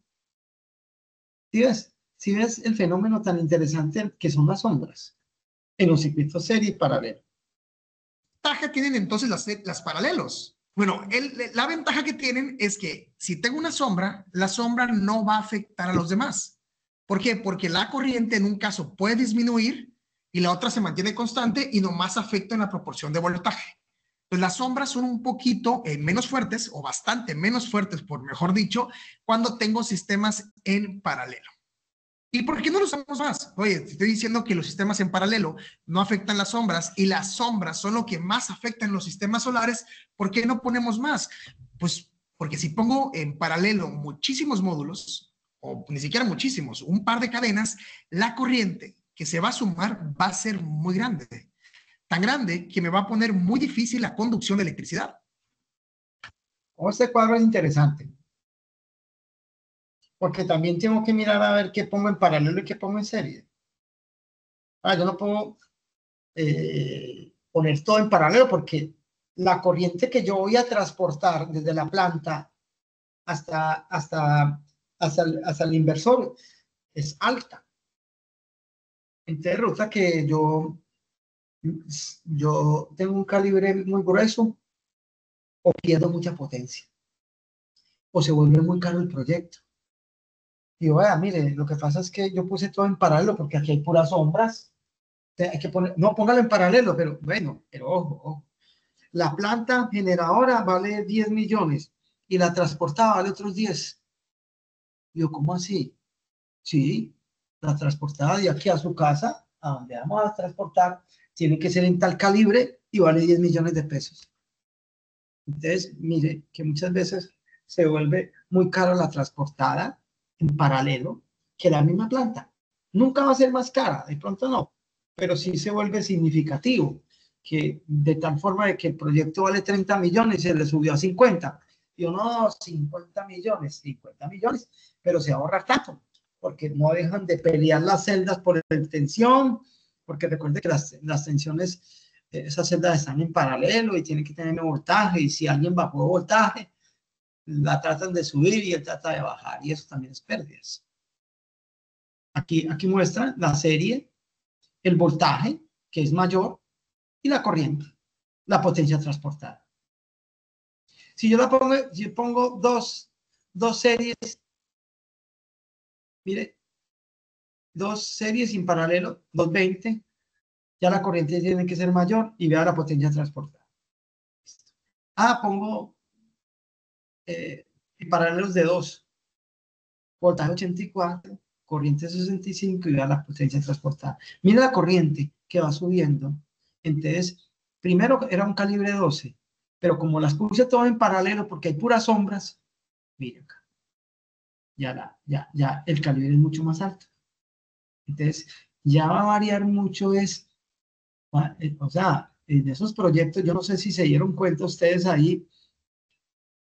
¿Sí ves el fenómeno tan interesante que son las sombras en los circuitos serie y paralelo? ¿Qué ventaja tienen entonces las paralelos? Bueno, la ventaja que tienen es que si tengo una sombra, la sombra no va a afectar a los demás. ¿Por qué? Porque la corriente en un caso puede disminuir y la otra se mantiene constante y nomás afecta en la proporción de voltaje. Pues las sombras son un poquito menos fuertes o bastante menos fuertes, por mejor dicho, cuando tengo sistemas en paralelo. ¿Y por qué no lo usamos más? Oye, te estoy diciendo que los sistemas en paralelo no afectan las sombras y las sombras son lo que más afectan los sistemas solares. ¿Por qué no ponemos más? Pues porque si pongo en paralelo muchísimos módulos, o ni siquiera muchísimos, un par de cadenas, la corriente que se va a sumar va a ser muy grande. Tan grande que me va a poner muy difícil la conducción de electricidad. Este cuadro es interesante. Porque también tengo que mirar a ver qué pongo en paralelo y qué pongo en serie. Yo no puedo poner todo en paralelo porque la corriente que yo voy a transportar desde la planta hasta el inversor es alta. Entonces resulta que yo tengo un calibre muy grueso o pierdo mucha potencia o se vuelve muy caro el proyecto. Y vaya, mire, lo que pasa es que yo puse todo en paralelo porque aquí hay puras sombras. Hay que poner, no, póngalo en paralelo, pero bueno, pero ojo. La planta generadora vale 10 millones y la transportada vale otros 10. Yo, ¿cómo así? Sí, la transportada de aquí a su casa, a donde vamos a transportar, tiene que ser en tal calibre y vale 10 millones de pesos. Entonces, mire, que muchas veces se vuelve muy caro la transportada en paralelo que la misma planta. Nunca va a ser más cara, de pronto no, pero sí se vuelve significativo, que de tal forma de que el proyecto vale 30 millones y se le subió a 50. Yo no, 50 millones, pero se ahorra tanto, porque no dejan de pelear las celdas por tensión, porque recuerde que las tensiones, esas celdas están en paralelo y tienen que tener voltaje, y si alguien bajó voltaje, la tratan de subir y él trata de bajar, y eso también es pérdidas. Aquí muestra la serie, el voltaje, que es mayor, y la corriente, la potencia transportada. Si yo pongo dos series, mire, dos series en paralelo, 220, ya la corriente tiene que ser mayor y vea la potencia transportada. Pongo en paralelos de 2, voltaje 84, corriente 65 y vea la potencia transportada. Mira la corriente que va subiendo. Entonces, primero era un calibre 12, pero como las puse todo en paralelo porque hay puras sombras, mira acá, ya el calibre es mucho más alto. Entonces, ya va a variar mucho o sea, en esos proyectos, yo no sé si se dieron cuenta ustedes ahí,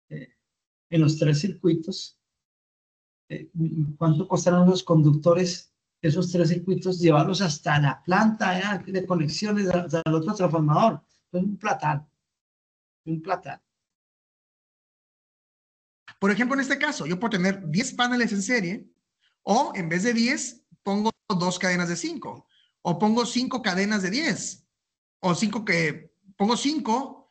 en los 3 circuitos, cuánto costaron los conductores, esos 3 circuitos, llevarlos hasta la planta de conexiones, hasta el otro transformador. Es un platal, un platal. Por ejemplo, en este caso, yo puedo tener 10 paneles en serie, o en vez de 10, pongo 2 cadenas de 5, o pongo 5 cadenas de 10, o pongo 5,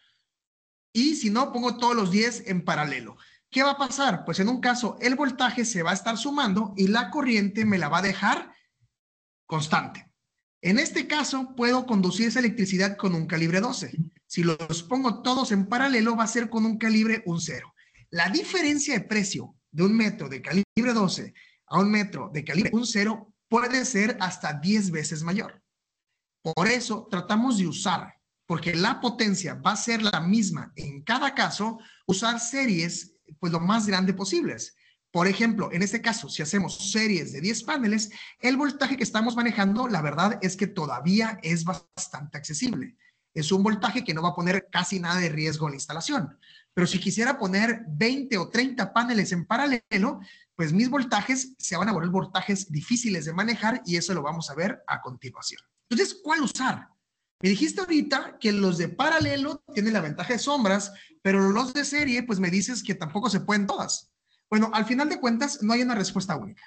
y si no, pongo todos los 10 en paralelo. ¿Qué va a pasar? Pues en un caso, el voltaje se va a estar sumando y la corriente me la va a dejar constante. En este caso, puedo conducir esa electricidad con un calibre 12. Si los pongo todos en paralelo, va a ser con un calibre 0. La diferencia de precio de un metro de calibre 12 a un metro de calibre 0 puede ser hasta 10 veces mayor. Por eso tratamos de usar, porque la potencia va a ser la misma en cada caso, usar series pues lo más grande posibles. Por ejemplo, en este caso, si hacemos series de 10 paneles, el voltaje que estamos manejando, la verdad es que todavía es bastante accesible. Es un voltaje que no va a poner casi nada de riesgo en la instalación. Pero si quisiera poner 20 o 30 paneles en paralelo, pues mis voltajes se van a volver voltajes difíciles de manejar y eso lo vamos a ver a continuación. Entonces, ¿cuál usar? Me dijiste ahorita que los de paralelo tienen la ventaja de sombras, pero los de serie, pues me dices que tampoco se pueden todas. Bueno, al final de cuentas, no hay una respuesta única.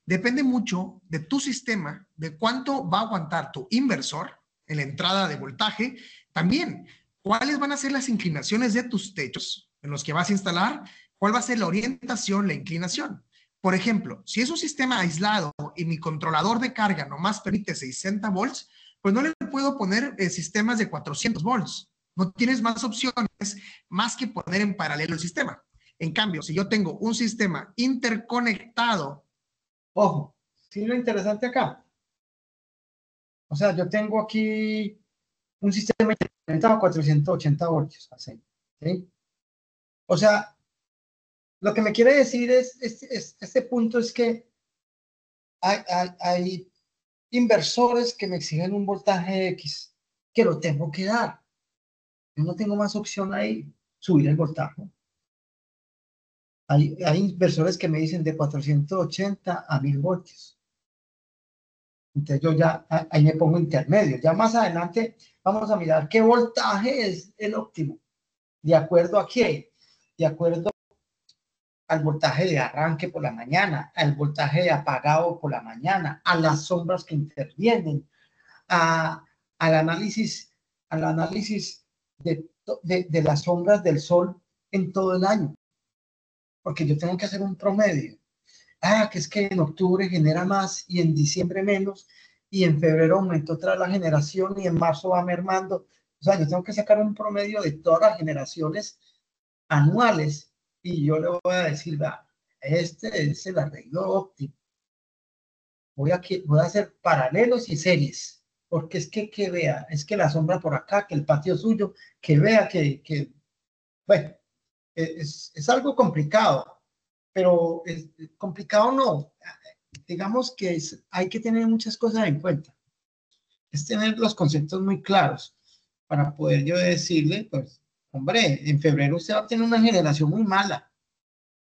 Depende mucho de tu sistema, de cuánto va a aguantar tu inversor en la entrada de voltaje. También, cuáles van a ser las inclinaciones de tus techos en los que vas a instalar, cuál va a ser la orientación, la inclinación. Por ejemplo, si es un sistema aislado y mi controlador de carga nomás permite 60 volts, pues no le puedo poner sistemas de 400 volts. No tienes más opciones más que poner en paralelo el sistema. En cambio, si yo tengo un sistema interconectado. Ojo, ¿sí lo interesante acá? O sea, yo tengo aquí un sistema interconectado a 480 voltios. Así, ¿sí? O sea, lo que me quiere decir este punto es que hay inversores que me exigen un voltaje X, que lo tengo que dar. Yo no tengo más opción ahí, subir el voltaje. Hay inversores que me dicen de 480 a 1000 voltios. Entonces yo ya ahí me pongo intermedio. Ya más adelante vamos a mirar qué voltaje es el óptimo. ¿De acuerdo a qué? De acuerdo al voltaje de arranque por la mañana, al voltaje de apagado por la mañana, a las sombras que intervienen, al análisis de las sombras del sol en todo el año. Porque yo tengo que hacer un promedio. Que es que en octubre genera más y en diciembre menos y en febrero aumentó otra la generación y en marzo va mermando. O sea, yo tengo que sacar un promedio de todas las generaciones anuales y yo le voy a decir, este es el arreglo óptimo. Voy a hacer paralelos y series, porque es que vea, es que la sombra por acá, que el patio suyo, que vea que bueno, es algo complicado. Pero complicado no, digamos que hay que tener muchas cosas en cuenta. Es tener los conceptos muy claros para poder yo decirle, pues, hombre, en febrero usted va a tener una generación muy mala,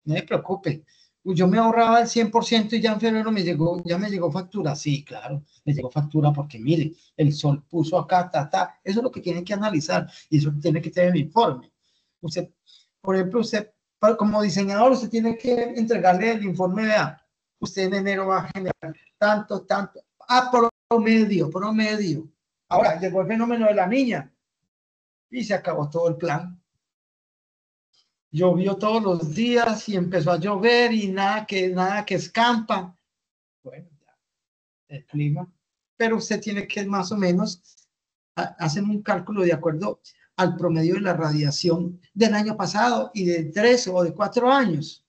no se preocupe. Yo me ahorraba el 100% y ya en febrero ya me llegó factura. Sí, claro, me llegó factura porque mire, el sol puso acá, eso es lo que tienen que analizar y eso tiene que tener el informe. Usted, por ejemplo, como diseñador, usted tiene que entregarle el informe, vea, usted en enero va a generar tanto, promedio. Ahora llegó el fenómeno de la niña y se acabó todo el plan. Llovió todos los días y empezó a llover y nada que escampa. Bueno, ya, el clima. Pero usted tiene que más o menos hacer un cálculo de acuerdo al promedio de la radiación del año pasado y de 3 o de 4 años.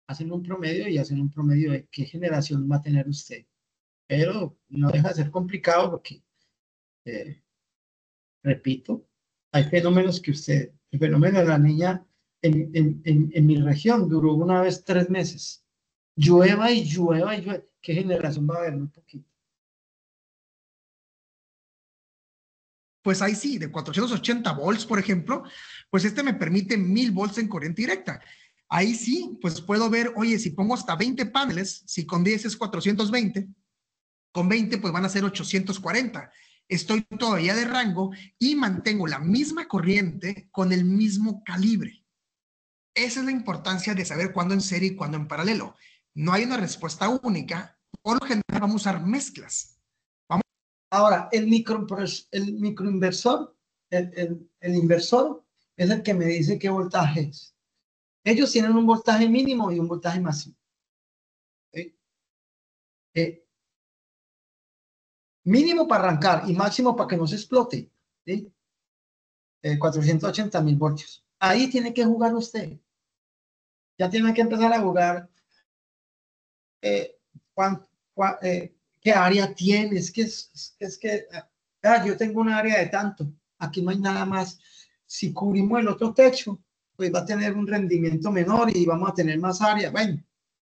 Hacen un promedio y hacen un promedio de qué generación va a tener usted. Pero no deja de ser complicado porque, repito, hay fenómenos que el fenómeno de la niña en mi región duró una vez 3 meses. Llueva y llueva y llueva. ¿Qué generación va a haber? Muy poquito. Pues ahí sí, de 480 volts, por ejemplo, pues este me permite 1000 volts en corriente directa. Ahí sí, pues puedo ver, oye, si pongo hasta 20 paneles, si con 10 es 420, con 20 pues van a ser 840. Estoy todavía de rango y mantengo la misma corriente con el mismo calibre. Esa es la importancia de saber cuándo en serie y cuándo en paralelo. No hay una respuesta única, por lo general vamos a usar mezclas. Ahora, el microinversor, el inversor es el que me dice qué voltaje es. Ellos tienen un voltaje mínimo y un voltaje máximo. Mínimo para arrancar y máximo para que no se explote. 480.000 voltios. Ahí tiene que jugar usted. Ya tiene que empezar a jugar. ¿Qué área tienes? Yo tengo un área de tanto. Aquí no hay nada más. Si cubrimos el otro techo, pues va a tener un rendimiento menor y vamos a tener más área. Bueno,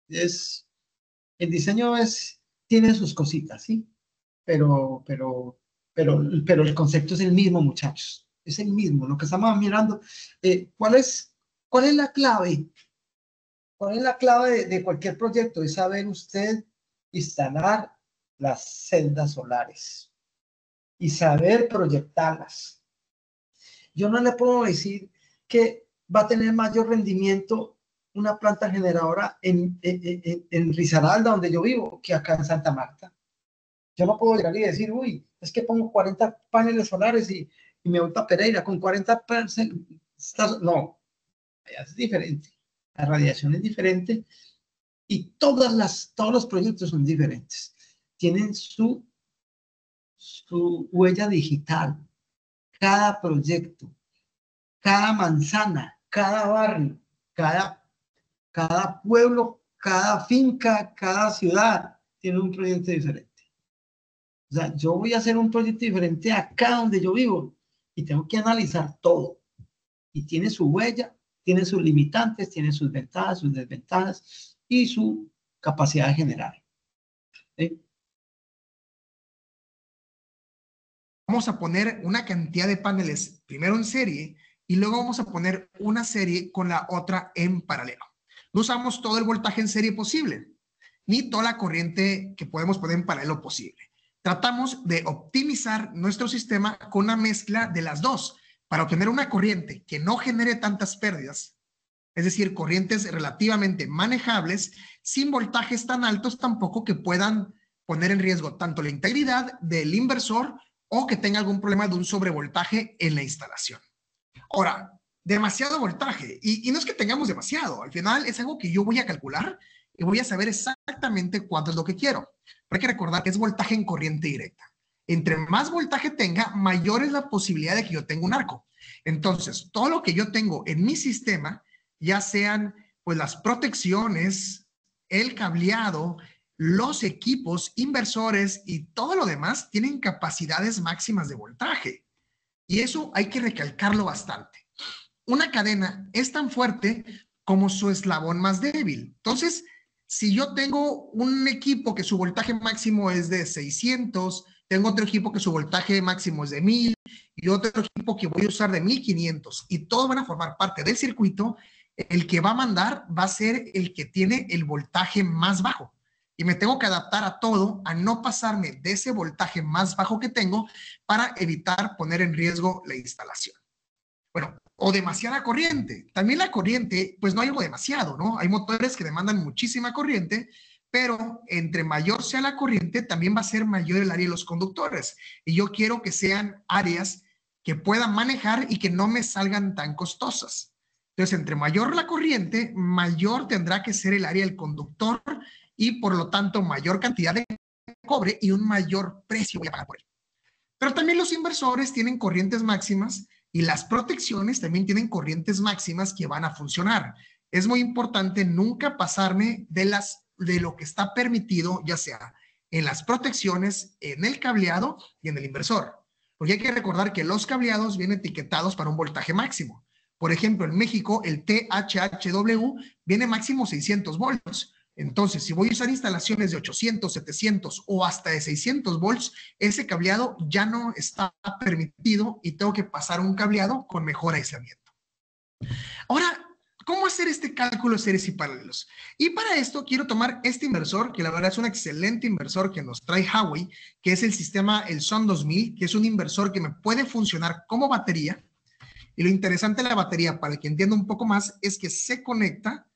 el diseño tiene sus cositas, ¿sí? Pero el concepto es el mismo, muchachos. Es el mismo. Lo que estamos mirando, ¿cuál es la clave? ¿Cuál es la clave de cualquier proyecto? Es saber usted instalar las celdas solares y saber proyectarlas. Yo no le puedo decir que va a tener mayor rendimiento una planta generadora en Risaralda, donde yo vivo, que acá en Santa Marta. Yo no puedo llegar y decir, uy, es que pongo 40 paneles solares y me voy para Pereira con 40 paneles. No, es diferente. La radiación es diferente y todos los proyectos son diferentes. Tienen su huella digital. Cada proyecto, cada manzana, cada barrio, cada pueblo, cada finca, cada ciudad tiene un proyecto diferente. O sea, yo voy a hacer un proyecto diferente acá donde yo vivo y tengo que analizar todo. Y tiene su huella, tiene sus limitantes, tiene sus ventajas, sus desventajas y su capacidad de generar. ¿Sí? Vamos a poner una cantidad de paneles primero en serie y luego vamos a poner una serie con la otra en paralelo. No usamos todo el voltaje en serie posible, ni toda la corriente que podemos poner en paralelo posible. Tratamos de optimizar nuestro sistema con una mezcla de las dos para obtener una corriente que no genere tantas pérdidas, es decir, corrientes relativamente manejables, sin voltajes tan altos tampoco que puedan poner en riesgo tanto la integridad del inversor o que tenga algún problema de un sobrevoltaje en la instalación. Ahora, demasiado voltaje, y no es que tengamos demasiado, al final es algo que yo voy a calcular y voy a saber exactamente cuánto es lo que quiero. Pero hay que recordar que es voltaje en corriente directa. Entre más voltaje tenga, mayor es la posibilidad de que yo tenga un arco. Entonces, todo lo que yo tengo en mi sistema, ya sean pues las protecciones, el cableado, los equipos, inversores y todo lo demás tienen capacidades máximas de voltaje. Y eso hay que recalcarlo bastante. Una cadena es tan fuerte como su eslabón más débil. Entonces, si yo tengo un equipo que su voltaje máximo es de 600, tengo otro equipo que su voltaje máximo es de 1000 y otro equipo que voy a usar de 1500 y todos van a formar parte del circuito, el que va a mandar va a ser el que tiene el voltaje más bajo. Y me tengo que adaptar a todo, a no pasarme de ese voltaje más bajo que tengo para evitar poner en riesgo la instalación. Bueno, o demasiada corriente. También la corriente, pues no hay algo demasiado, ¿no? Hay motores que demandan muchísima corriente, pero entre mayor sea la corriente, también va a ser mayor el área de los conductores. Y yo quiero que sean áreas que puedan manejar y que no me salgan tan costosas. Entonces, entre mayor la corriente, mayor tendrá que ser el área del conductor y por lo tanto mayor cantidad de cobre y un mayor precio voy a pagar por él. Pero también los inversores tienen corrientes máximas y las protecciones también tienen corrientes máximas que van a funcionar. Es muy importante nunca pasarme de lo que está permitido, ya sea en las protecciones, en el cableado y en el inversor. Porque hay que recordar que los cableados vienen etiquetados para un voltaje máximo. Por ejemplo, en México, el THHW viene máximo 600 volts. Entonces, si voy a usar instalaciones de 800, 700 o hasta de 600 volts, ese cableado ya no está permitido y tengo que pasar un cableado con mejor aislamiento. Ahora, ¿cómo hacer este cálculo de series y paralelos? Y para esto quiero tomar este inversor, que la verdad es un excelente inversor que nos trae Huawei, que es el sistema, el SON 2000, que es un inversor que me puede funcionar como batería. Y lo interesante de la batería, para que entienda un poco más, es que se conecta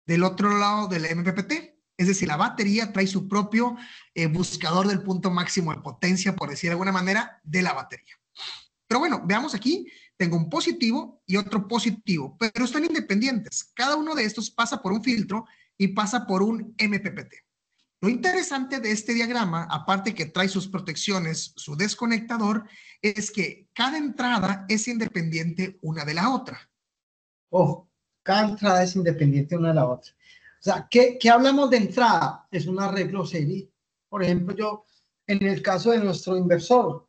del otro lado del MPPT. Es decir, la batería trae su propio buscador del punto máximo de potencia, por decir de alguna manera, de la batería. Pero bueno, veamos aquí, tengo un positivo y otro positivo, pero están independientes. Cada uno de estos pasa por un filtro y pasa por un MPPT. Lo interesante de este diagrama, aparte que trae sus protecciones, su desconectador, es que cada entrada es independiente una de la otra. Ojo, cada entrada es independiente una de la otra. O sea, ¿qué hablamos de entrada? Es un arreglo serie. Por ejemplo, en el caso de nuestro inversor,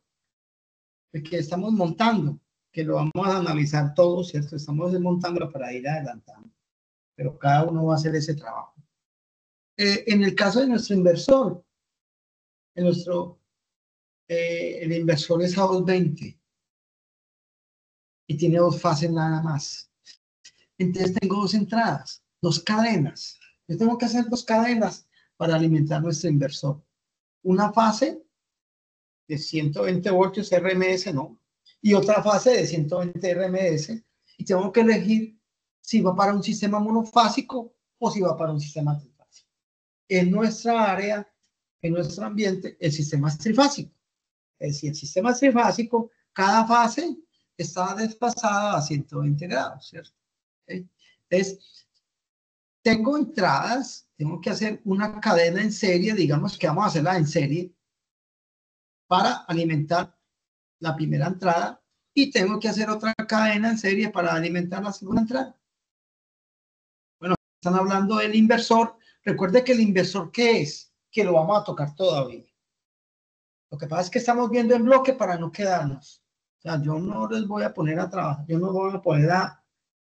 el que estamos montando, que lo vamos a analizar todo, ¿cierto? Estamos desmontándolo para ir adelantando, pero cada uno va a hacer ese trabajo. En el caso de nuestro inversor, el inversor es A220 y tiene dos fases nada más. Entonces tengo dos entradas, dos cadenas. Yo tengo que hacer dos cadenas para alimentar nuestro inversor. Una fase de 120 voltios RMS, ¿no? Y otra fase de 120 RMS. Y tengo que elegir si va para un sistema monofásico o si va para un sistema trifásico. En nuestra área, en nuestro ambiente, el sistema es trifásico. Es decir, el sistema es trifásico, cada fase está desfasada a 120 grados, ¿cierto? ¿Okay? Entonces, tengo entradas, tengo que hacer una cadena en serie, digamos que vamos a hacerla en serie, para alimentar la primera entrada, y tengo que hacer otra cadena en serie para alimentar la segunda entrada. Bueno, están hablando del inversor. Recuerde que el inversor, ¿qué es? Que lo vamos a tocar todavía. Lo que pasa es que estamos viendo en bloque para no quedarnos. O sea, yo no les voy a poner a trabajar, yo no voy a poder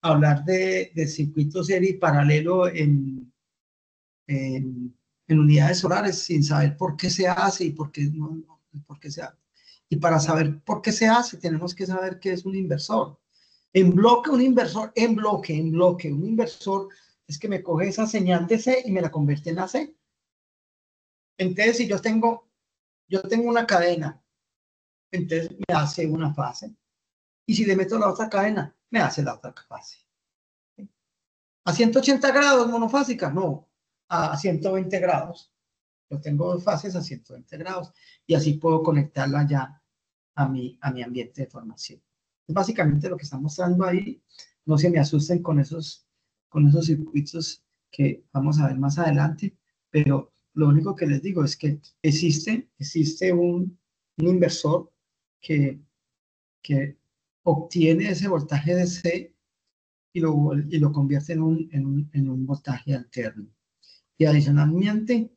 hablar de circuito serie y paralelo en unidades solares sin saber por qué se hace y por qué por qué se hace. Y para saber por qué se hace, tenemos que saber qué es un inversor. En bloque, un inversor, en bloque, un inversor es que me coge esa señal de C y me la convierte en AC. Entonces, si yo tengo una cadena, entonces me hace una fase. Y si le meto la otra cadena, me hace la otra fase. ¿A 180 grados monofásica? No, a 120 grados. Yo tengo dos fases a 120 grados y así puedo conectarla ya a mi ambiente de formación. Es básicamente lo que está mostrando ahí. No se me asusten con esos circuitos que vamos a ver más adelante, pero lo único que les digo es que existe un inversor que obtiene ese voltaje de C y lo convierte en un voltaje alterno. Y adicionalmente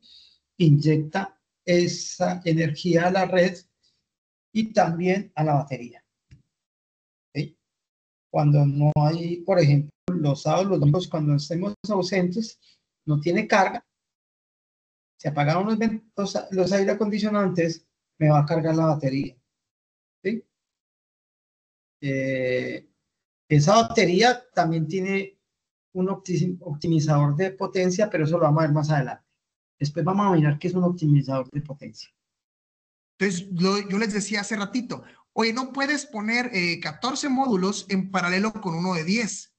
inyecta esa energía a la red y también a la batería. ¿Sí? Cuando no hay, por ejemplo, los sábados, los domingos, cuando estemos ausentes, no tiene carga, se apagaron los aire acondicionantes, me va a cargar la batería. ¿Sí? Esa batería también tiene un optimizador de potencia, pero eso lo vamos a ver más adelante. Después vamos a mirar qué es un optimizador de potencia. Entonces, yo les decía hace ratito, oye, no puedes poner 14 módulos en paralelo con uno de 10.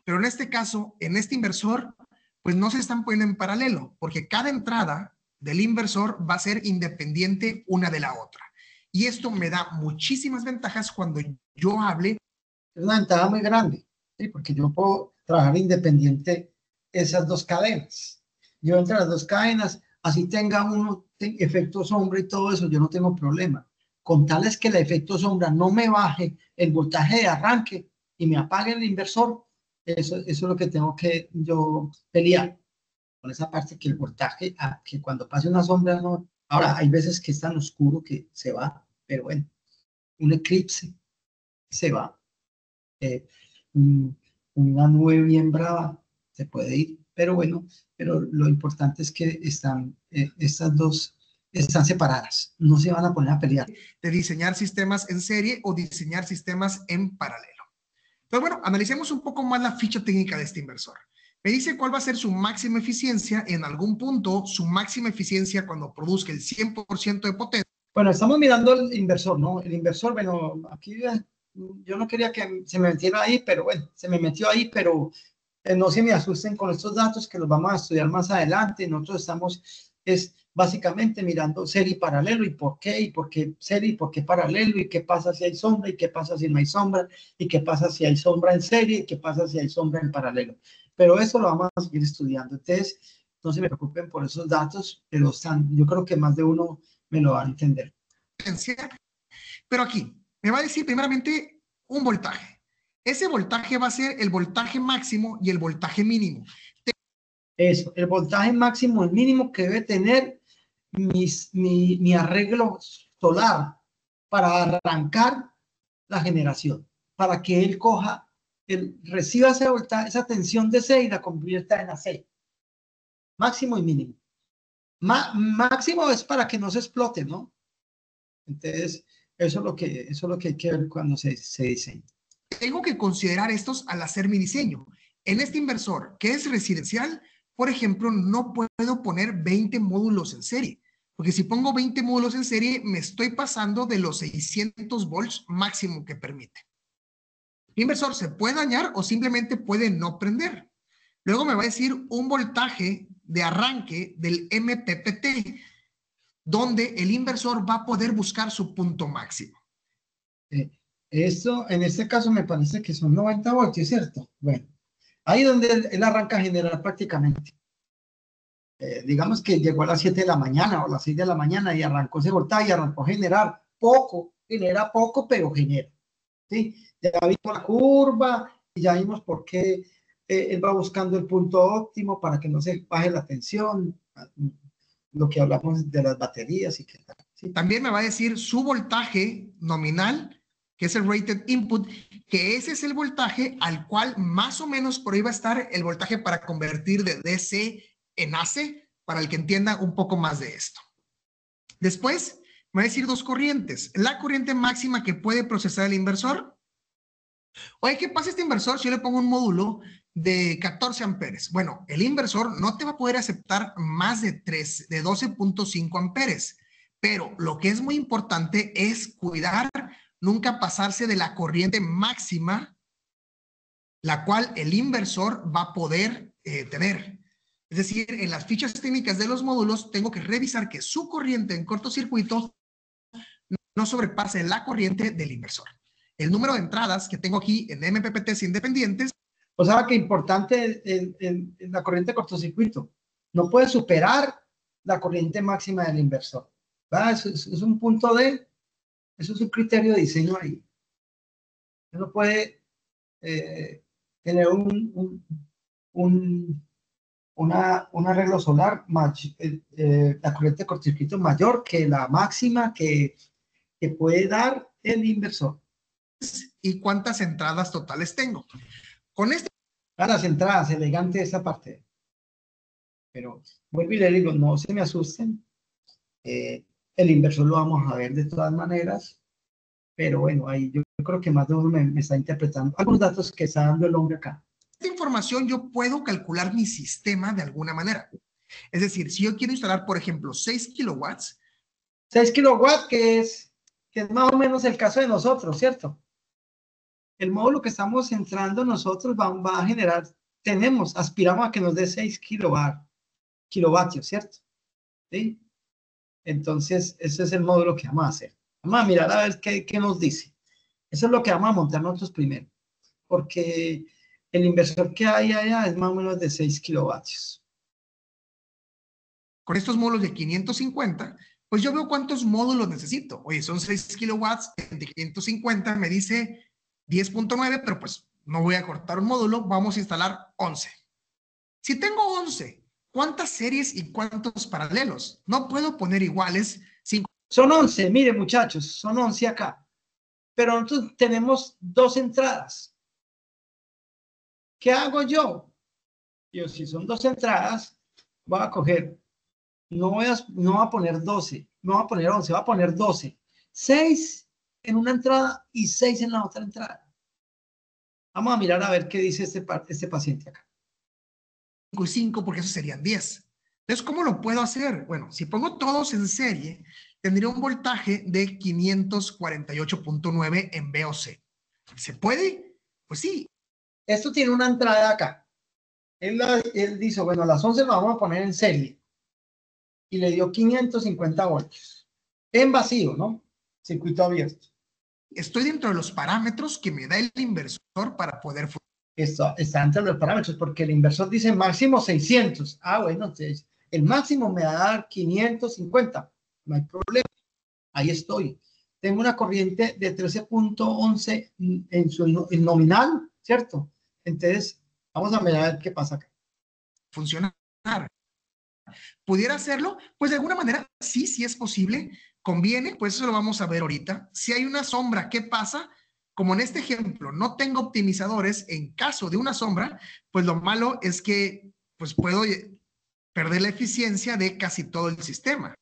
Pero en este caso, en este inversor, pues no se están poniendo en paralelo, porque cada entrada del inversor va a ser independiente una de la otra. Y esto me da muchísimas ventajas cuando yo hable. Es una ventaja muy grande, ¿sí? Porque yo puedo trabajar independiente esas dos cadenas. Yo entre las dos cadenas, así tenga uno efecto sombra y todo eso, yo no tengo problema. Con tal es que el efecto sombra no me baje el voltaje de arranque y me apague el inversor, eso es lo que tengo que yo pelear. Con esa parte que el voltaje, que cuando pase una sombra, no. Ahora, hay veces que es tan oscuro que se va, pero bueno, un eclipse se va. Una nube bien brava se puede ir, pero bueno, pero lo importante es que están, estas dos están separadas, no se van a poner a pelear. De diseñar sistemas en serie o diseñar sistemas en paralelo. Entonces, bueno, analicemos un poco más la ficha técnica de este inversor. Me dice cuál va a ser su máxima eficiencia en algún punto, su máxima eficiencia cuando produzca el 100% de potencia. Bueno, estamos mirando el inversor, ¿no? El inversor, bueno, aquí yo no quería que se me metiera ahí, pero bueno, se me metió ahí, pero no se me asusten con estos datos que los vamos a estudiar más adelante. Nosotros estamos básicamente mirando serie y paralelo y por qué serie y por qué paralelo y qué pasa si hay sombra y qué pasa si no hay sombra y qué pasa si hay sombra en serie y qué pasa si hay sombra en paralelo. Pero eso lo vamos a seguir estudiando. Entonces, no se me preocupen por esos datos, pero yo creo que más de uno me lo va a entender. Pero aquí me va a decir primeramente un voltaje. Ese voltaje va a ser el voltaje máximo y el voltaje mínimo. Eso, el voltaje máximo, el mínimo que debe tener mi arreglo solar para arrancar la generación, para que él reciba ese voltaje, esa tensión de C y la convierta en AC. Máximo y mínimo. Máximo es para que no se explote, ¿no? Entonces, eso es lo que hay que ver cuando se diseña. Tengo que considerar estos al hacer mi diseño. En este inversor, que es residencial, por ejemplo, no puedo poner 20 módulos en serie, porque si pongo 20 módulos en serie, me estoy pasando de los 600 volts máximo que permite. El inversor se puede dañar o simplemente puede no prender. Luego me va a decir un voltaje de arranque del MPPT, donde el inversor va a poder buscar su punto máximo. Esto, en este caso, me parece que son 90 voltios, ¿cierto? Bueno, ahí donde él arranca a generar prácticamente. Digamos que llegó a las 7 de la mañana o a las 6 de la mañana y arrancó ese voltaje y arrancó a generar poco, genera poco, pero genera. ¿Sí? Ya vimos la curva y ya vimos por qué él va buscando el punto óptimo para que no se baje la tensión, lo que hablamos de las baterías y qué tal. ¿Sí? También me va a decir su voltaje nominal, que es el rated input, que ese es el voltaje al cual más o menos por ahí va a estar el voltaje para convertir de DC en AC, para el que entienda un poco más de esto. Después, me va a decir dos corrientes. La corriente máxima que puede procesar el inversor. Oye, ¿qué pasa este inversor si yo le pongo un módulo de 14 amperes? Bueno, el inversor no te va a poder aceptar más de 12.5 amperes, pero lo que es muy importante es cuidar, nunca pasarse de la corriente máxima, la cual el inversor va a poder tener. Es decir, en las fichas técnicas de los módulos tengo que revisar que su corriente en cortocircuito no sobrepase la corriente del inversor. El número de entradas que tengo aquí en MPPTs independientes. O sea, que importante la corriente de cortocircuito. No puede superar la corriente máxima del inversor. Eso es un punto eso es un criterio de diseño ahí. Uno puede tener un arreglo solar, la corriente de cortocircuito mayor que la máxima que puede dar el inversor. ¿Y cuántas entradas totales tengo? Con las entradas, elegante esa parte. Pero vuelvo y le digo, no se me asusten. El inversor lo vamos a ver de todas maneras. Pero bueno, ahí yo creo que más de uno me está interpretando algunos datos que está dando el hombre acá. Esta información yo puedo calcular mi sistema de alguna manera. Es decir, si yo quiero instalar, por ejemplo, 6 kilowatts, 6 kilowatts, que es más o menos el caso de nosotros, ¿cierto? El módulo que estamos entrando nosotros va a generar, aspiramos a que nos dé 6 kilovatios, ¿cierto? ¿Sí? Entonces, ese es el módulo que vamos a hacer. Vamos a mirar a ver qué nos dice. Eso es lo que vamos a montar nosotros primero, porque el inversor que hay allá es más o menos de 6 kilovatios. Con estos módulos de 550, pues yo veo cuántos módulos necesito. Oye, son 6 kilowatts, de 550 me dice 10.9, pero pues no voy a cortar un módulo, vamos a instalar 11. Si tengo 11, ¿cuántas series y cuántos paralelos? No puedo poner iguales. Son 11, mire muchachos, son 11 acá. Pero nosotros tenemos 2 entradas. ¿Qué hago yo? Yo, si son 2 entradas, voy a coger, no voy a poner 12, no voy a poner 11, voy a poner 12. 6 en una entrada y 6 en la otra entrada. Vamos a mirar a ver qué dice este paciente acá. 5 y 5, porque eso serían 10. Entonces, ¿cómo lo puedo hacer? Bueno, si pongo todos en serie, tendría un voltaje de 548.9 en VOC. ¿Se puede? Pues sí. Esto tiene una entrada acá. Él dice, bueno, a las 11 lo vamos a poner en serie. Y le dio 550 voltios. En vacío, ¿no? Circuito abierto. Estoy dentro de los parámetros que me da el inversor para poder... Está entre los parámetros, porque el inversor dice máximo 600. Ah, bueno, entonces el máximo me va a dar 550. No hay problema. Ahí estoy. Tengo una corriente de 13.11 en su nominal, ¿cierto? Entonces, vamos a ver qué pasa acá. Funcionar. ¿Pudiera hacerlo? Pues de alguna manera, sí es posible. Conviene, pues eso lo vamos a ver ahorita. Si hay una sombra, ¿qué pasa? Como en este ejemplo, no tengo optimizadores, en caso de una sombra, pues lo malo es que pues puedo perder la eficiencia de casi todo el sistema.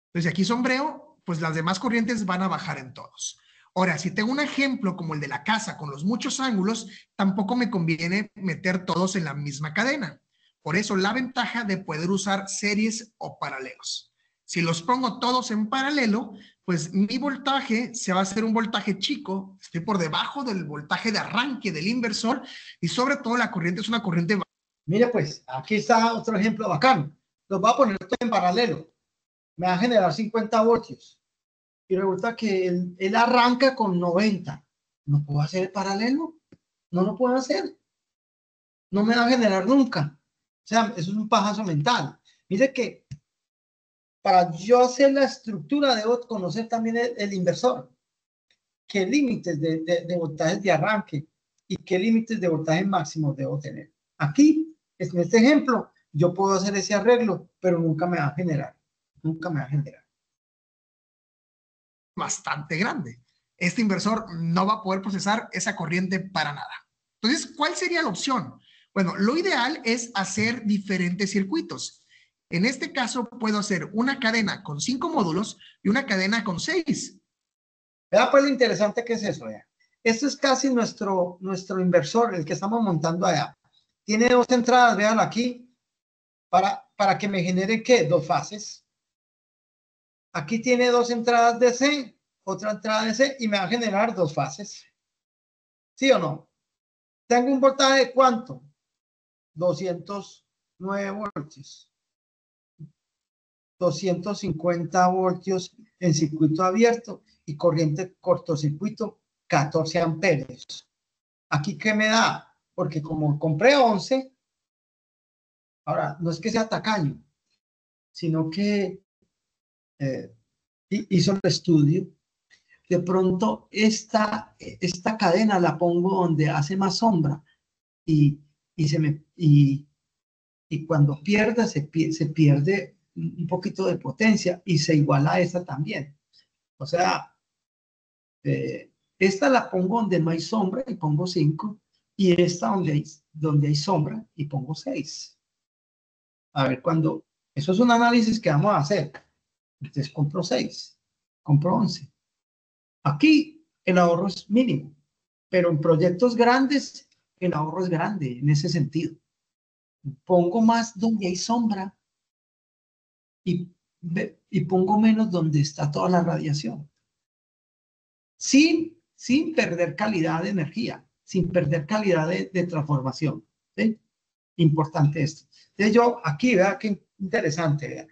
Entonces, aquí sombreo, pues las demás corrientes van a bajar en todos. Ahora, si tengo un ejemplo como el de la casa con los muchos ángulos, tampoco me conviene meter todos en la misma cadena. Por eso, la ventaja de poder usar series o paralelos. Si los pongo todos en paralelo, pues mi voltaje se va a hacer un voltaje chico, estoy por debajo del voltaje de arranque del inversor y sobre todo la corriente es una corriente... Mire pues, aquí está otro ejemplo bacano. Los voy a poner todo en paralelo. Me va a generar 50 voltios. Y resulta que él arranca con 90. ¿No puedo hacer el paralelo? No lo puedo hacer. No me va a generar nunca. O sea, eso es un pajazo mental. Mire que para yo hacer la estructura debo conocer también el inversor. ¿Qué límites de voltajes de arranque y qué límites de voltaje máximo debo tener? Aquí, en este ejemplo, yo puedo hacer ese arreglo, pero nunca me va a generar. Nunca me va a generar. Bastante grande. Este inversor no va a poder procesar esa corriente para nada. Entonces, ¿cuál sería la opción? Bueno, lo ideal es hacer diferentes circuitos. En este caso, puedo hacer una cadena con 5 módulos y una cadena con 6. Vea pues lo interesante que es eso. Vea. Esto es casi nuestro inversor, el que estamos montando allá. Tiene 2 entradas, véanlo aquí, para que me genere, ¿qué? 2 fases. Aquí tiene 2 entradas de C, otra entrada de C, y me va a generar 2 fases. ¿Sí o no? Tengo un voltaje de ¿cuánto? 209 voltios. 250 voltios en circuito abierto y corriente cortocircuito 14 amperios. ¿Aquí qué me da? Porque como compré 11, ahora no es que sea tacaño, sino que hizo el estudio. De pronto esta cadena la pongo donde hace más sombra y cuando pierde se pierde un poquito de potencia y se iguala a esta también. O sea, esta la pongo donde no hay sombra y pongo 5 y esta donde hay sombra y pongo 6. A ver, eso es un análisis que vamos a hacer. Entonces compro 6, compro 11. Aquí el ahorro es mínimo, pero en proyectos grandes el ahorro es grande en ese sentido. Pongo más donde hay sombra y y pongo menos donde está toda la radiación. Sin perder calidad de energía, sin perder calidad de transformación. ¿Sí? Importante esto. Entonces yo aquí, vea qué interesante, vea.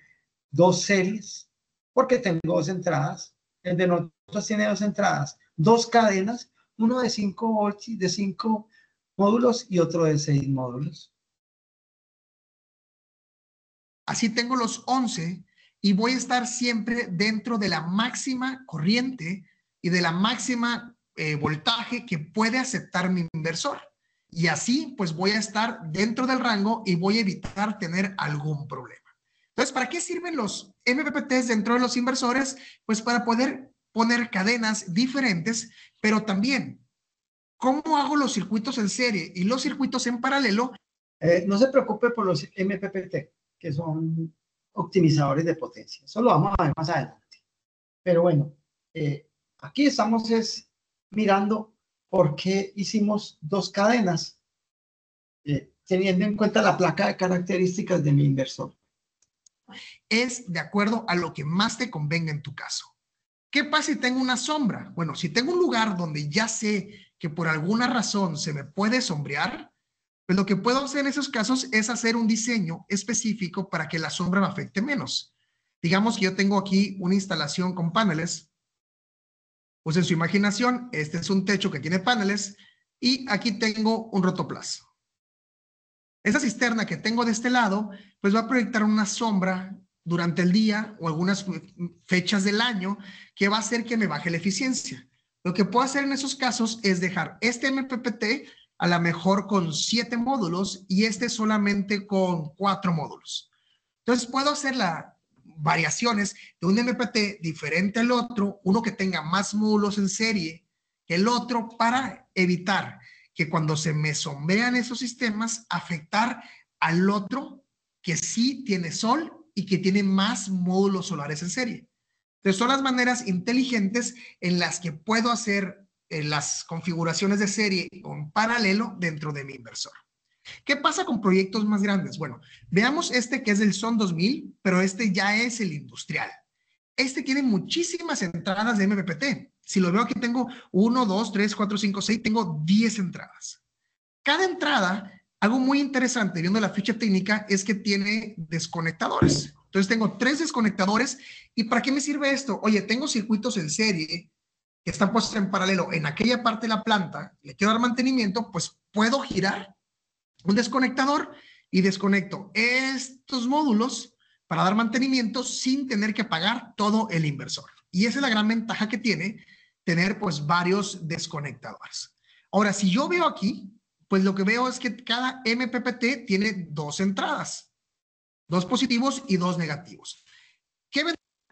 2 series, porque tengo 2 entradas. El de nosotros tiene 2 entradas, 2 cadenas, uno de 5 volts, de 5 módulos y otro de 6 módulos. Así tengo los 11 y voy a estar siempre dentro de la máxima corriente y de la máxima voltaje que puede aceptar mi inversor. Y así pues voy a estar dentro del rango y voy a evitar tener algún problema. Entonces, ¿para qué sirven los MPPTs dentro de los inversores? Pues para poder poner cadenas diferentes, pero también, ¿cómo hago los circuitos en serie y los circuitos en paralelo? No se preocupe por los MPPT, que son optimizadores de potencia. Eso lo vamos a ver más adelante. Pero bueno, aquí estamos mirando por qué hicimos 2 cadenas, teniendo en cuenta la placa de características de mi inversor. Es de acuerdo a lo que más te convenga en tu caso. ¿Qué pasa si tengo una sombra? Bueno, si tengo un lugar donde ya sé que por alguna razón se me puede sombrear, pues lo que puedo hacer en esos casos es hacer un diseño específico para que la sombra me afecte menos. Digamos que yo tengo aquí una instalación con paneles. Pues en su imaginación, este es un techo que tiene paneles y aquí tengo un rotoplas. Esa cisterna que tengo de este lado, pues va a proyectar una sombra durante el día o algunas fechas del año que va a hacer que me baje la eficiencia. Lo que puedo hacer en esos casos es dejar este MPPT a lo mejor con 7 módulos y este solamente con 4 módulos. Entonces puedo hacer las variaciones de un MPPT diferente al otro, uno que tenga más módulos en serie que el otro para evitar que cuando se me sombrean esos sistemas, afectar al otro que sí tiene sol y que tiene más módulos solares en serie. Entonces, son las maneras inteligentes en las que puedo hacer las configuraciones de serie en paralelo dentro de mi inversor. ¿Qué pasa con proyectos más grandes? Bueno, veamos este que es del SON 2000, pero este ya es el industrial. Este tiene muchísimas entradas de MPPT. Si lo veo aquí tengo 1, 2, 3, 4, 5, 6, tengo 10 entradas. Cada entrada, algo muy interesante viendo la ficha técnica es que tiene desconectadores. Entonces tengo 3 desconectadores. ¿Y para qué me sirve esto? Oye, tengo circuitos en serie que están puestos en paralelo en aquella parte de la planta, le quiero dar mantenimiento, pues puedo girar un desconectador y desconecto estos módulos para dar mantenimiento sin tener que pagar todo el inversor. Y esa es la gran ventaja que tiene tener pues varios desconectadores. Ahora, si yo veo aquí, pues lo que veo es que cada MPPT tiene 2 entradas, 2 positivos y 2 negativos.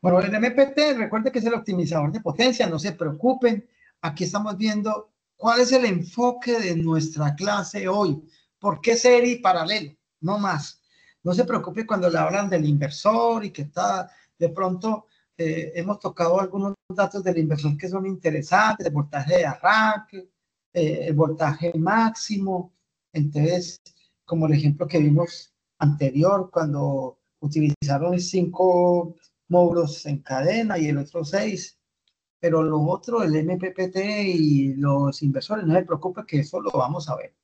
Bueno, el MPT, recuerde que es el optimizador de potencia, no se preocupen. Aquí estamos viendo cuál es el enfoque de nuestra clase hoy. ¿Por qué serie y paralelo? No más. No se preocupe cuando le hablan del inversor y que está, de pronto hemos tocado algunos datos del inversor que son interesantes, el voltaje de arranque, el voltaje máximo. Entonces, como el ejemplo que vimos anterior, cuando utilizaron 5 módulos en cadena y el otro 6, pero lo otro, el MPPT y los inversores, no se preocupe que eso lo vamos a ver.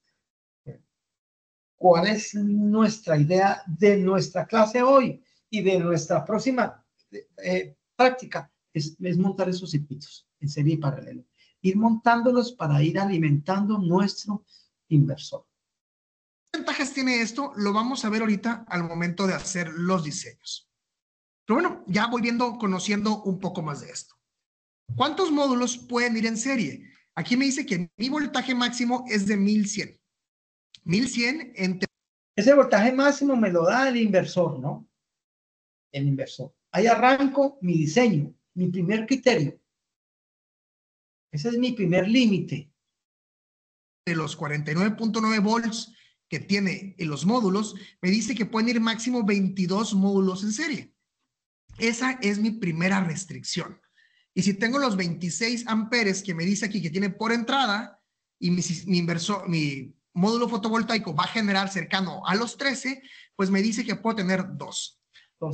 ¿Cuál es nuestra idea de nuestra clase hoy y de nuestra próxima práctica? Es montar esos circuitos en serie y paralelo. Ir montándolos para ir alimentando nuestro inversor. ¿Qué ventajas tiene esto? Lo vamos a ver ahorita al momento de hacer los diseños. Pero bueno, ya voy conociendo un poco más de esto. ¿Cuántos módulos pueden ir en serie? Aquí me dice que mi voltaje máximo es de 1100. 1100 entre... Ese voltaje máximo me lo da el inversor, ¿no? El inversor. Ahí arranco mi diseño, mi primer criterio. Ese es mi primer límite. De los 49.9 volts que tiene en los módulos, me dice que pueden ir máximo 22 módulos en serie. Esa es mi primera restricción. Y si tengo los 26 amperes que me dice aquí que tiene por entrada y mi módulo fotovoltaico va a generar cercano a los 13, pues me dice que puedo tener 2.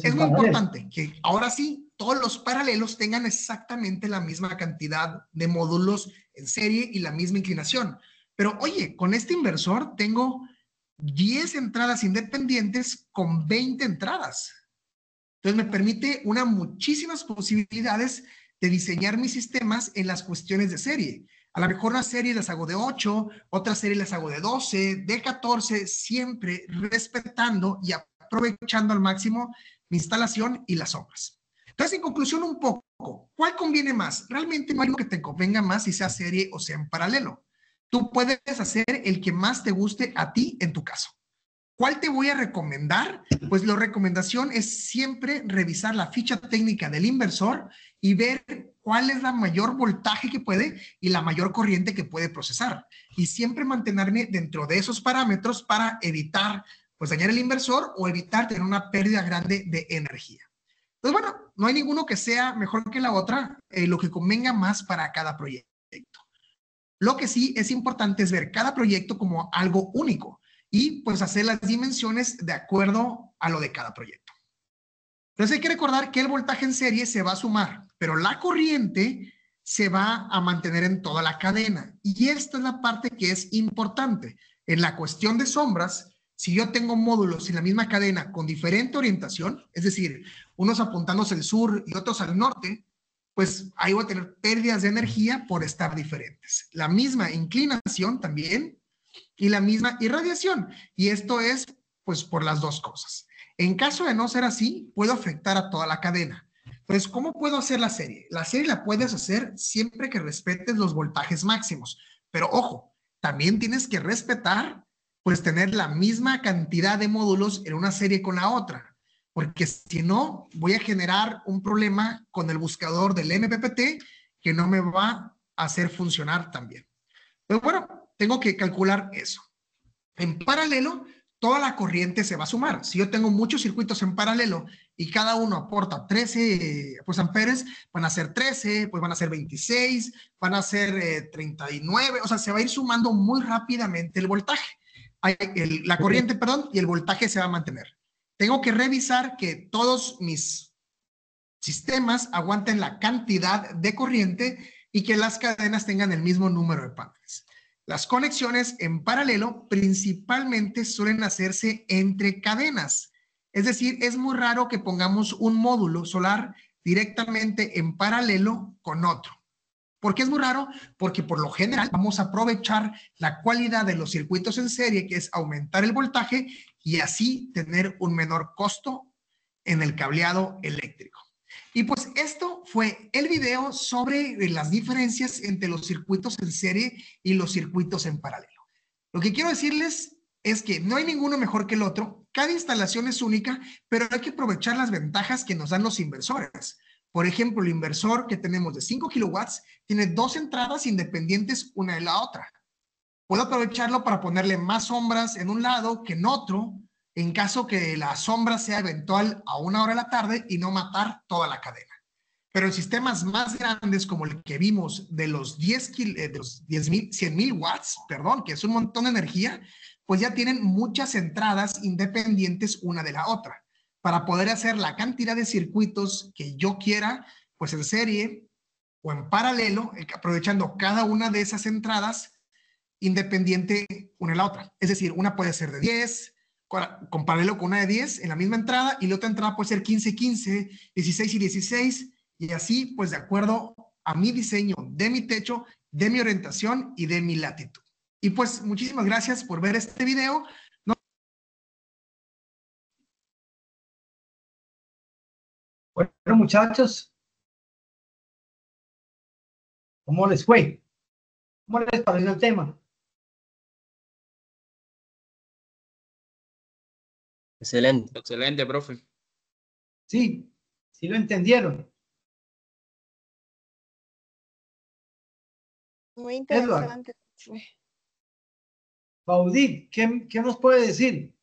Es muy importante que ahora sí todos los paralelos tengan exactamente la misma cantidad de módulos en serie y la misma inclinación. Pero oye, con este inversor tengo 10 entradas independientes con 20 entradas. Entonces me permite muchísimas posibilidades de diseñar mis sistemas en las cuestiones de serie. A lo mejor una serie las hago de 8, otra serie las hago de 12, de 14, siempre respetando y aprovechando al máximo mi instalación y las sombras. Entonces, en conclusión, un poco, ¿cuál conviene más? Realmente no hay uno que te convenga más si sea serie o sea en paralelo. Tú puedes hacer el que más te guste a ti en tu caso. ¿Cuál te voy a recomendar? Pues la recomendación es siempre revisar la ficha técnica del inversor y ver cuál es la mayor voltaje que puede y la mayor corriente que puede procesar. Y siempre mantenerme dentro de esos parámetros para evitar pues dañar el inversor o evitar tener una pérdida grande de energía. Pues bueno, no hay ninguno que sea mejor que la otra, lo que convenga más para cada proyecto. Lo que sí es importante es ver cada proyecto como algo único y pues hacer las dimensiones de acuerdo a lo de cada proyecto. Entonces hay que recordar que el voltaje en serie se va a sumar, pero la corriente se va a mantener en toda la cadena. Y esta es la parte que es importante. En la cuestión de sombras, si yo tengo módulos en la misma cadena con diferente orientación, es decir, unos apuntándose al sur y otros al norte, pues ahí voy a tener pérdidas de energía por estar diferentes. La misma inclinación también y la misma irradiación. Y esto es pues por las dos cosas. En caso de no ser así, puedo afectar a toda la cadena. Entonces, ¿cómo puedo hacer la serie? La serie la puedes hacer siempre que respetes los voltajes máximos. Pero ojo, también tienes que respetar, pues tener la misma cantidad de módulos en una serie con la otra. Porque si no, voy a generar un problema con el buscador del MPPT que no me va a hacer funcionar también. Pero bueno, tengo que calcular eso. En paralelo, toda la corriente se va a sumar. Si yo tengo muchos circuitos en paralelo y cada uno aporta 13 pues, amperes, van a ser 13, pues van a ser 26, van a ser 39, o sea, se va a ir sumando muy rápidamente el voltaje. La corriente, perdón, y el voltaje se va a mantener. Tengo que revisar que todos mis sistemas aguanten la cantidad de corriente y que las cadenas tengan el mismo número de paneles. Las conexiones en paralelo principalmente suelen hacerse entre cadenas. Es decir, es muy raro que pongamos un módulo solar directamente en paralelo con otro. ¿Por qué es muy raro? Porque por lo general vamos a aprovechar la cualidad de los circuitos en serie, que es aumentar el voltaje y así tener un menor costo en el cableado eléctrico. Y pues esto fue el video sobre las diferencias entre los circuitos en serie y los circuitos en paralelo. Lo que quiero decirles es que no hay ninguno mejor que el otro. Cada instalación es única, pero hay que aprovechar las ventajas que nos dan los inversores. Por ejemplo, el inversor que tenemos de 5 kilowatts tiene 2 entradas independientes una de la otra. Puedo aprovecharlo para ponerle más sombras en un lado que en otro, en caso que la sombra sea eventual a 1 hora de la tarde y no matar toda la cadena. Pero en sistemas más grandes como el que vimos de los 100,000 watts, perdón, que es un montón de energía, pues ya tienen muchas entradas independientes una de la otra, para poder hacer la cantidad de circuitos que yo quiera, pues en serie o en paralelo, aprovechando cada una de esas entradas independiente una de la otra. Es decir, una puede ser de 10, con paralelo con una de 10 en la misma entrada, y la otra entrada puede ser 15, 15, 16 y 16, y así, pues de acuerdo a mi diseño de mi techo, de mi orientación y de mi latitud. Y pues muchísimas gracias por ver este video. Bueno, muchachos, ¿cómo les fue? ¿Cómo les pareció el tema? Excelente. Excelente, profe. Sí, sí lo entendieron. Muy interesante. Baudit, ¿qué nos puede decir?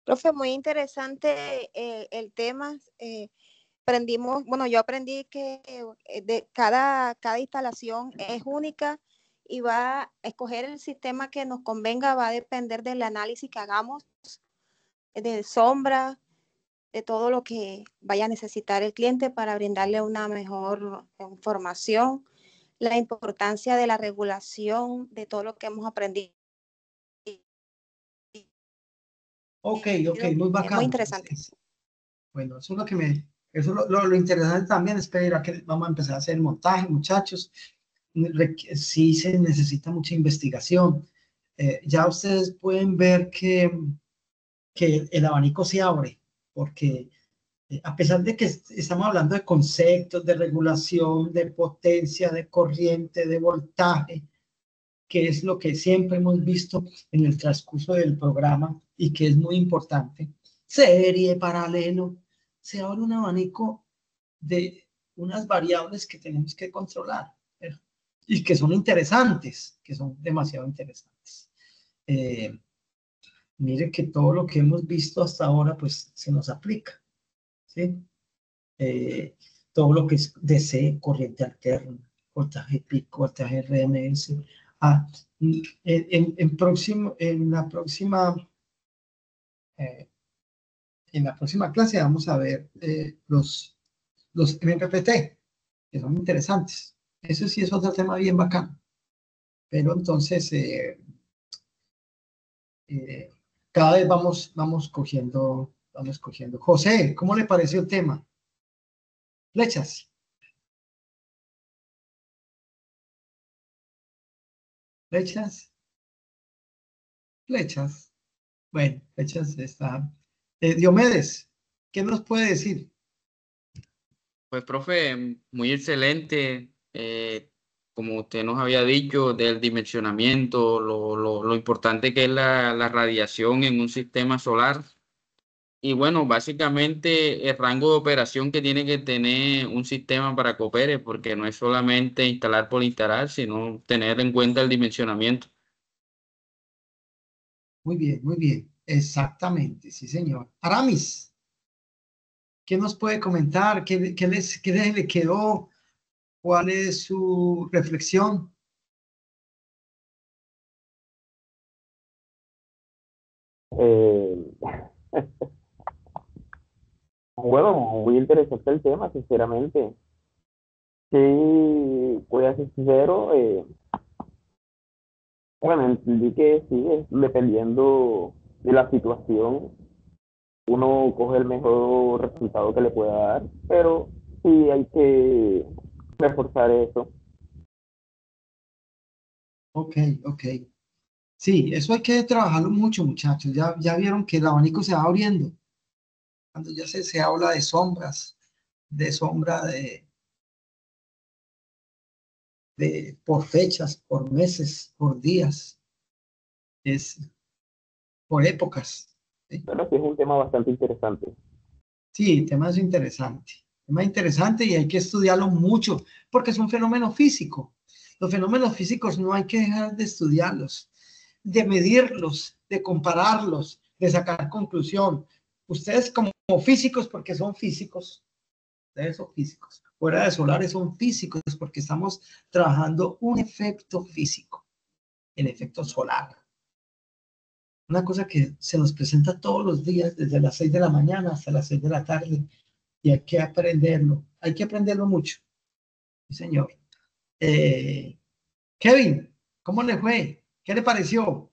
Profe, muy interesante el tema. Aprendimos, bueno, yo aprendí que de cada instalación es única y va a escoger el sistema que nos convenga, va a depender del análisis que hagamos de sombra, de todo lo que vaya a necesitar el cliente para brindarle una mejor información, la importancia de la regulación, de todo lo que hemos aprendido. Ok, muy Es bacano. muy interesante. Bueno, eso es lo que eso lo interesante también es pedir a que vamos a empezar a hacer el montaje, muchachos. Sí se necesita mucha investigación. Ya ustedes pueden ver que el abanico se abre, porque a pesar de que estamos hablando de conceptos, de regulación, de potencia, de corriente, de voltaje, que es lo que siempre hemos visto en el transcurso del programa y que es muy importante, serie, paralelo, se abre un abanico de unas variables que tenemos que controlar, ¿verdad? Y que son interesantes, que son demasiado interesantes. Mire que todo lo que hemos visto hasta ahora, pues se nos aplica, ¿sí? Todo lo que es DC, corriente alterna, voltaje pico, voltaje RMS. En la próxima clase vamos a ver los MPPT, que son interesantes. Eso sí es otro tema bien bacano. Pero entonces, cada vez vamos cogiendo. José, ¿cómo le pareció el tema? Flechas. Flechas. Bueno, flechas está. Diomedes, ¿qué nos puede decir? Pues, profe, muy excelente. Como usted nos había dicho, del dimensionamiento, lo importante que es la radiación en un sistema solar. Y bueno, básicamente el rango de operación que tiene que tener un sistema para que opere, porque no es solamente instalar por instalar, sino tener en cuenta el dimensionamiento. Muy bien. Exactamente, sí, señor. Aramis, ¿qué nos puede comentar? ¿Qué le quedó? ¿Cuál es su reflexión? Bueno, muy interesante el tema, sinceramente. Sí, voy a ser sincero. Bueno, entendí que sí, dependiendo de la situación, uno coge el mejor resultado que le pueda dar, pero sí hay que reforzar eso. Ok. Sí, eso hay que trabajarlo mucho, muchachos. Ya vieron que el abanico se va abriendo. Cuando ya se habla de sombras, de sombra por fechas, por meses, por días, es por épocas. ¿Sí? Pero sí es un tema bastante interesante. Sí, el tema es interesante. Tema interesante y hay que estudiarlo mucho porque es un fenómeno físico. Los fenómenos físicos no hay que dejar de estudiarlos, de medirlos, de compararlos, de sacar conclusión. Ustedes como físicos, porque son físicos, ustedes son físicos. Fuera de solares son físicos porque estamos trabajando un efecto físico, el efecto solar. Una cosa que se nos presenta todos los días, desde las 6 de la mañana hasta las 6 de la tarde, y hay que aprenderlo mucho. Sí, señor. Kevin, ¿cómo le fue? ¿Qué le pareció?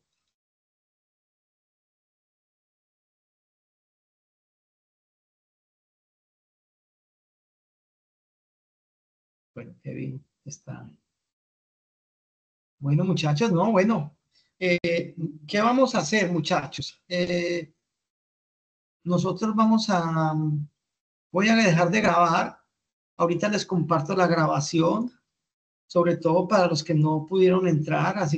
Bueno, Kevin está. Bueno, muchachos, no, bueno. ¿Qué vamos a hacer, muchachos? Nosotros voy a dejar de grabar. Ahorita les comparto la grabación, sobre todo para los que no pudieron entrar, así